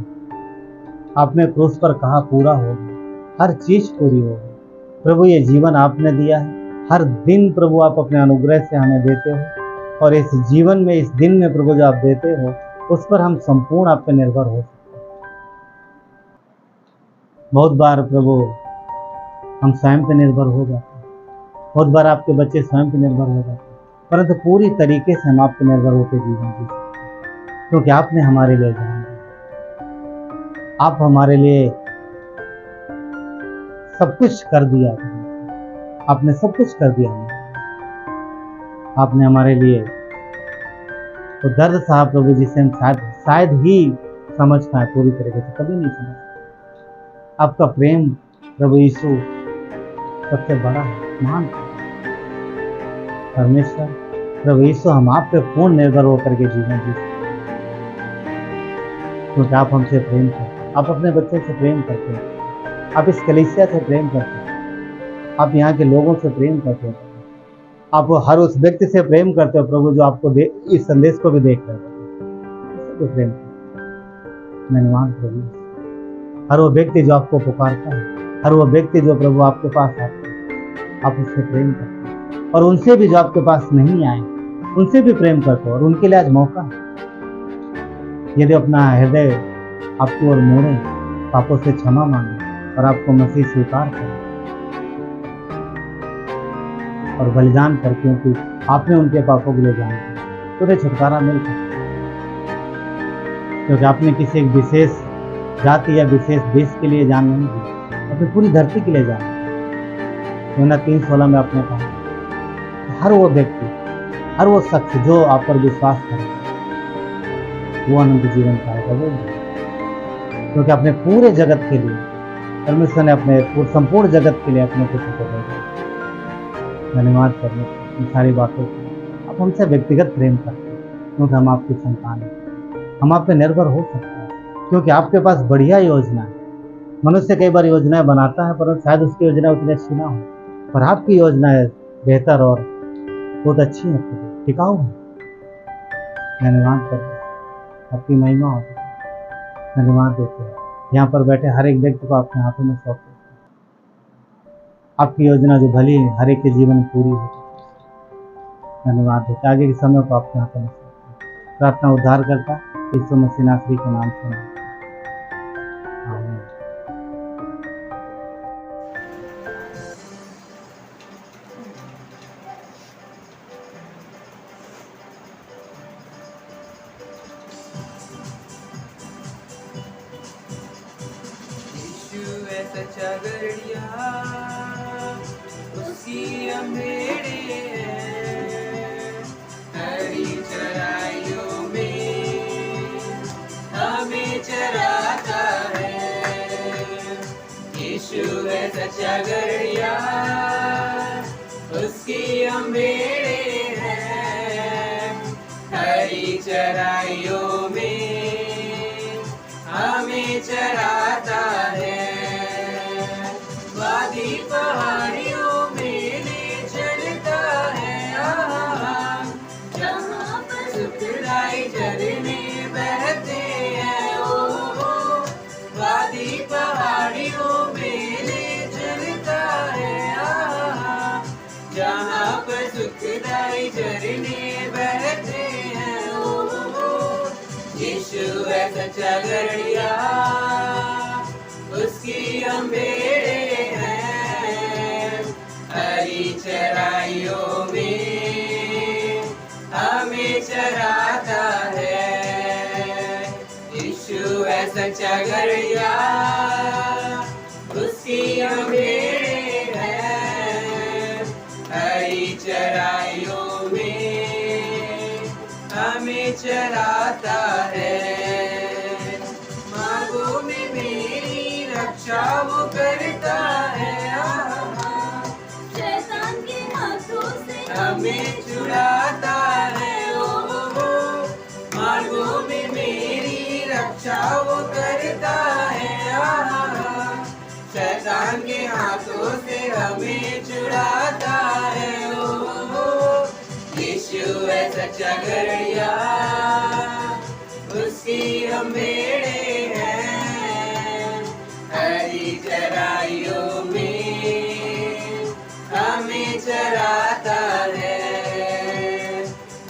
आपने क्रूस पर कहा पूरा हो गया, हर चीज पूरी हो गई। प्रभु ये जीवन आपने दिया है, हर दिन प्रभु आप अपने अनुग्रह से हमें देते हो, और इस जीवन में, इस दिन में प्रभु जो आप देते हो उस पर हम संपूर्ण आप पे निर्भर हो सकते हैं। बहुत बार प्रभु हम स्वयं पे निर्भर हो जाते हैं, बहुत बार आपके बच्चे स्वयं पे निर्भर हो जाते हैं, परंतु पूरी तरीके से हम आप पे निर्भर होकर जीवन जी सकते हैं, क्योंकि आपने हमारे लिए जान दिया, आप हमारे लिए सब कुछ कर दिया, आपने सब कुछ कर दिया। आपने हमारे लिए तो दर्द साहब प्रभु जिसे हम शायद ही समझ पाए पूरी तरीके से, कभी नहीं समझ। आपका प्रेम प्रभु यीशु सबसे बड़ा है, महान परमेश्वर प्रभु यीशु, हम आप पे पूर्ण निर्भर होकर के जीवन जी सकते हैं, क्योंकि आप हमसे प्रेम करते हैं, आप अपने बच्चों से प्रेम करते हैं। आप इस कलीसिया से प्रेम करते हो, आप यहाँ के लोगों से प्रेम करते हो, आप हर उस व्यक्ति से प्रेम करते हो प्रभु जो आपको इस संदेश को भी देख रहे हो, तो प्रेम धन्यवाद प्रभु। हर वो व्यक्ति जो आपको पुकारता है, हर वो व्यक्ति जो प्रभु आपके पास आता है, आप उससे प्रेम करते हो, और उनसे भी जो आपके पास नहीं आए उनसे भी प्रेम करते हो, और उनके लिए आज मौका है। यदि अपना हृदय आपकी ओर मोड़े, पापों से क्षमा मांगे और आपको मसीह स्वीकार करें और बलिदान कर, क्योंकि आपने उनके पापों के लिए जान दिया, तो उन्हें छुटकारा मिल सकता है। क्योंकि आपने किसी एक विशेष जाति या विशेष देश के लिए जान नहीं दी, अपनी पूरी धरती के लिए जान दी। यूहन्ना 3:16 में आपने कहा हर वो व्यक्ति, हर वो शख्स जो आप पर विश्वास करे वो अनंत जीवन पाएगा। वो क्योंकि अपने पूरे जगत के लिए परमेश्वर ने अपने संपूर्ण जगत के लिए अपने पुत्र को भेजा। धन्यवाद करने इन सारी बातों को। आप हमसे व्यक्तिगत प्रेम करते हैं क्योंकि हम आपकी संतान हैं, हम आप पे निर्भर हो सकते हैं, क्योंकि आपके पास बढ़िया योजना है। मनुष्य कई बार योजनाएं बनाता है परंतु शायद उसकी योजना उतनी अच्छी ना हो, पर आपकी योजना है बेहतर और बहुत अच्छी है, टिकाऊ है। धन्यवाद करते आपकी महिमा हो, धन्यवाद देते हैं। यहाँ पर बैठे हर एक व्यक्ति को आपके हाथों में सौंप देते हैं। आपकी योजना जो भली है हर एक के जीवन में पूरी हो। धन्यवाद देते, आगे के समय को आपके हाथों में सौंपते हैं। प्रार्थना उद्धार करता यीशु मसीह नासरी के नाम से आमीन। यीशु है सच्चा गड़िया, उसकी अम्बेड़े हैं, हरी चराइयों में हमें चराता है। यीशु है सच्चा गड़िया, उसकी अम्बेड़े हैं, हरी चराइयों में हमें चराता है। वादी पहाड़ियों में ले चलता है, जहाँ पर सुखदाई झरने बहते हैं। ओ वादी पहाड़ियों में ले चलता है, जहाँ पर सुखदाई झरने बहते हैं। ओ यीशु है सच्चा गड़िया, उसकी अम्बेड़े हैं, हरी चराइयों में हमें चराता है। यीशु है सच्चा गड़िया, उसकी अम्बेड़े हैं, हरी चराइयों में हमें चराता है। मार्गों में मेरी रक्षा वो करता है, शैतान के हाथों से हमें छुड़ाता है। ओ मार्गों में मेरी रक्षा वो करता है, शैतान के हाथों से हमें छुड़ाता है। ओ यीशु है सच्चा गड़िया, उसकी अम्बेड़े हैं, हरी चराइयों में हमें चराता है।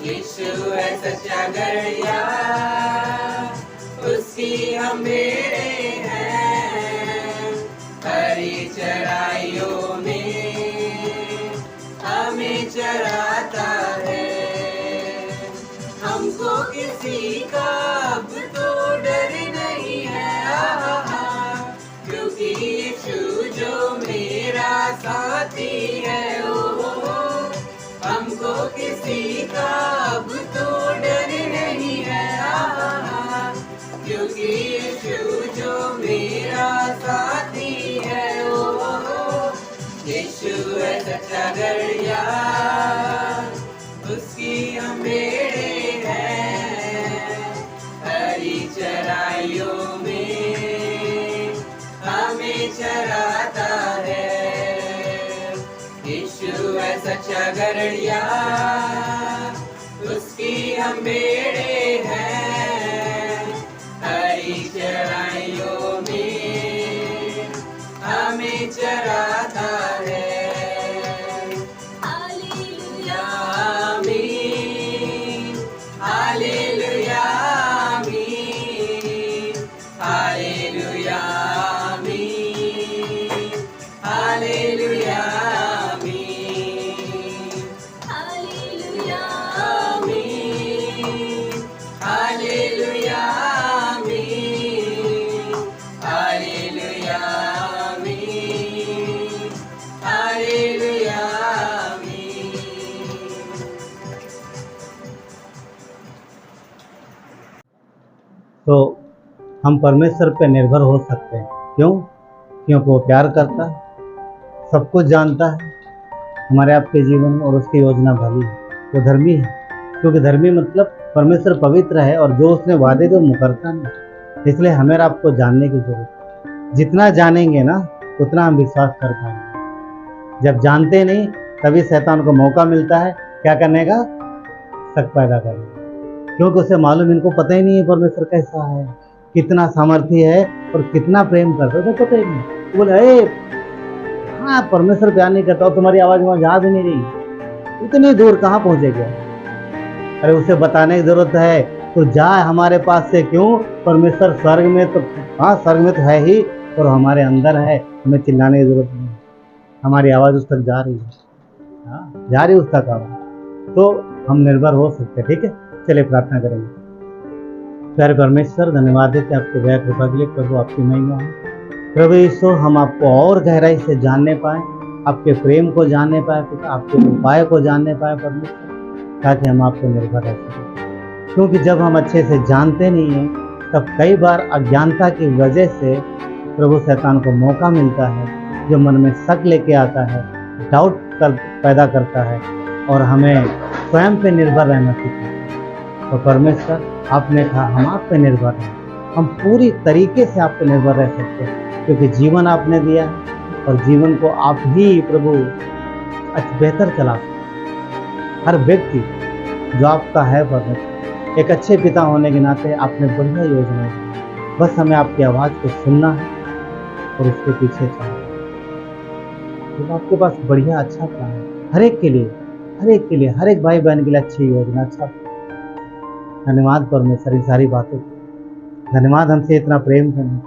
यीशु है सच्चा गड़िया, उसकी अम्बेड़े हैं, हरी चराइयों में हमें चराता है। हमको किसी का अब तो डर नहीं है, क्योंकि यीशु जो मेरा साथी है। ओ हमको किसी का अब तो डर नहीं है, क्योंकि यीशु जो मेरा साथी है। ओ यीशु है सच्चा गड़िया, उसकी अम्बेड़े हैं, हरी चराइयों में हमें चराता है। यीशु है सच्चा गड़िया, उसकी हम बेड़े हैं। हरी चराइयों में हमें चराता है। हालेलुया, आमीन, हालेलुया, आमीन, हालेलुया, आमीन, हालेलुया, आमीन, हालेलुया, आमीन, हालेलुया, आमीन, हालेलुया, आमीन, हालेलुया, आमीन। तो हम परमेश्वर पे निर्भर हो सकते हैं। क्यों? क्योंकि वो प्यार करता है, सब कुछ जानता है हमारे आपके जीवन में, और उसकी योजना भली है। वो धर्मी है, क्योंकि धर्मी मतलब परमेश्वर पवित्र है और जो उसने वादे तो मुकरता नहीं। इसलिए हमें और आपको जानने की जरूरत है। जितना जानेंगे ना उतना हम विश्वास कर पाएंगे। जब जानते नहीं तभी शैतान को मौका मिलता है क्या करने का? शक पैदा करने का। क्योंकि उसे मालूम, इनको पता ही नहीं है परमेश्वर कैसा है, कितना सामर्थ्य है और कितना प्रेम करता है, तो पता ही नहीं। वो बोले हाँ परमेश्वर प्यार नहीं करता और तुम्हारी आवाज़ वहाँ जा भी नहीं रही, इतनी दूर कहाँ पहुँचेगा? अरे उसे बताने की जरूरत है तो जा हमारे पास से। क्यों? परमेश्वर स्वर्ग में तो, हाँ स्वर्ग में तो है ही, और हमारे अंदर है। हमें चिल्लाने की जरूरत नहीं, हमारी आवाज़ उस तक जा रही है। हाँ जा रही उस तक आवाज़, तो हम निर्भर हो सकते हैं। ठीक है, चलिए प्रार्थना करेंगे। प्यारे परमेश्वर, धन्यवाद देते आपके दया कृपा के लिए। प्रभु आपकी महिमा हो। प्रभु यीशु, हम आपको और गहराई से जानने पाए, आपके प्रेम को जानने पाए, आपके उपाय को जानने पाए परमेश्वर, ताकि हम आप पे निर्भर रह सकें। क्योंकि जब हम अच्छे से जानते नहीं हैं तब कई बार अज्ञानता की वजह से प्रभु शैतान को मौका मिलता है, जो मन में शक लेके आता है, डाउट पैदा करता है और हमें स्वयं पे निर्भर रहना सीखता है। तो परमेश्वर, आपने कहा हम आप पे निर्भर हैं, हम पूरी तरीके से आप पे निर्भर रह सकते हैं, क्योंकि जीवन आपने दिया है और जीवन को आप ही प्रभु बेहतर चला सकते हैं। हर व्यक्ति जो आपका है परमेश्वर, एक अच्छे पिता होने के नाते आपने बढ़िया योजना दी। बस हमें आपकी आवाज़ को सुनना है और उसके पीछे चलना है। तो आपके पास बढ़िया अच्छा प्लान है हर एक के लिए, हर एक के लिए, हर एक भाई बहन के लिए अच्छी योजना, अच्छा। धन्यवाद परमेश्वर इन सारी बातों को। धन्यवाद हमसे इतना प्रेम करने।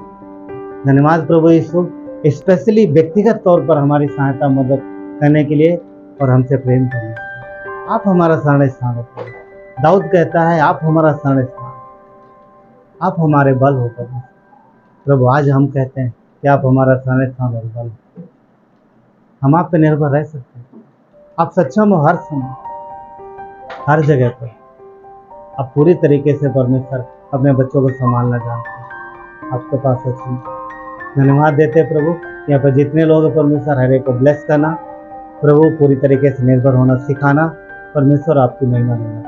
धन्यवाद प्रभु यीशु, स्पेशली व्यक्तिगत तौर पर हमारी सहायता मदद करने के लिए और हमसे प्रेम करने के लिए। आप हमारा शरण स्थान होते हैं। दाऊद कहता है आप हमारा शरण स्थान, आप हमारे बल हो प्रभु। आज हम कहते हैं कि आप हमारा शरण स्थान और बल, हम आप पे निर्भर रह सकते हैं। आप सक्षम हो हर समय, हर जगह पर। आप पूरी तरीके से परमेश्वर अपने बच्चों को संभालना जानते हैं। आपके पास अच्छी धन्यवाद देते प्रभु। यहाँ पर जितने लोग हैं परमेश्वर, हर एक को ब्लेस करना प्रभु, पूरी तरीके से निर्भर होना सिखाना परमेश्वर, आपकी महिमा लेना।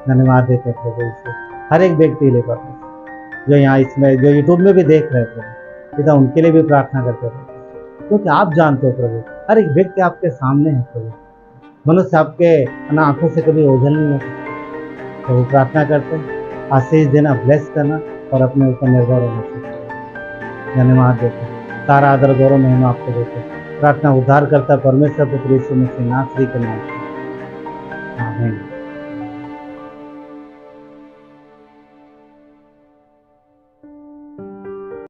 धन्यवाद देते प्रभु इससे हर एक व्यक्ति के लिए परमेश्वर, जो यहाँ इसमें जो यूट्यूब में भी देख रहे प्रभु, पिता उनके लिए भी प्रार्थना करते प्रभु, क्योंकि आप जानते हो प्रभु हर एक व्यक्ति आपके सामने है प्रभु। मनुष्य आपके आंखों से कभी ओझल नहीं हो सकता। तो प्रार्थना करते हैं आशीष देना, ब्लेस करना और अपने ऊपर निर्भर होना सीखते। धन्यवाद देते, सारा आदर गौरव महिमा आपको देते। प्रार्थना उद्धार करता परमेश्वर पुत्र यीशु मसीह नासरी के नाम।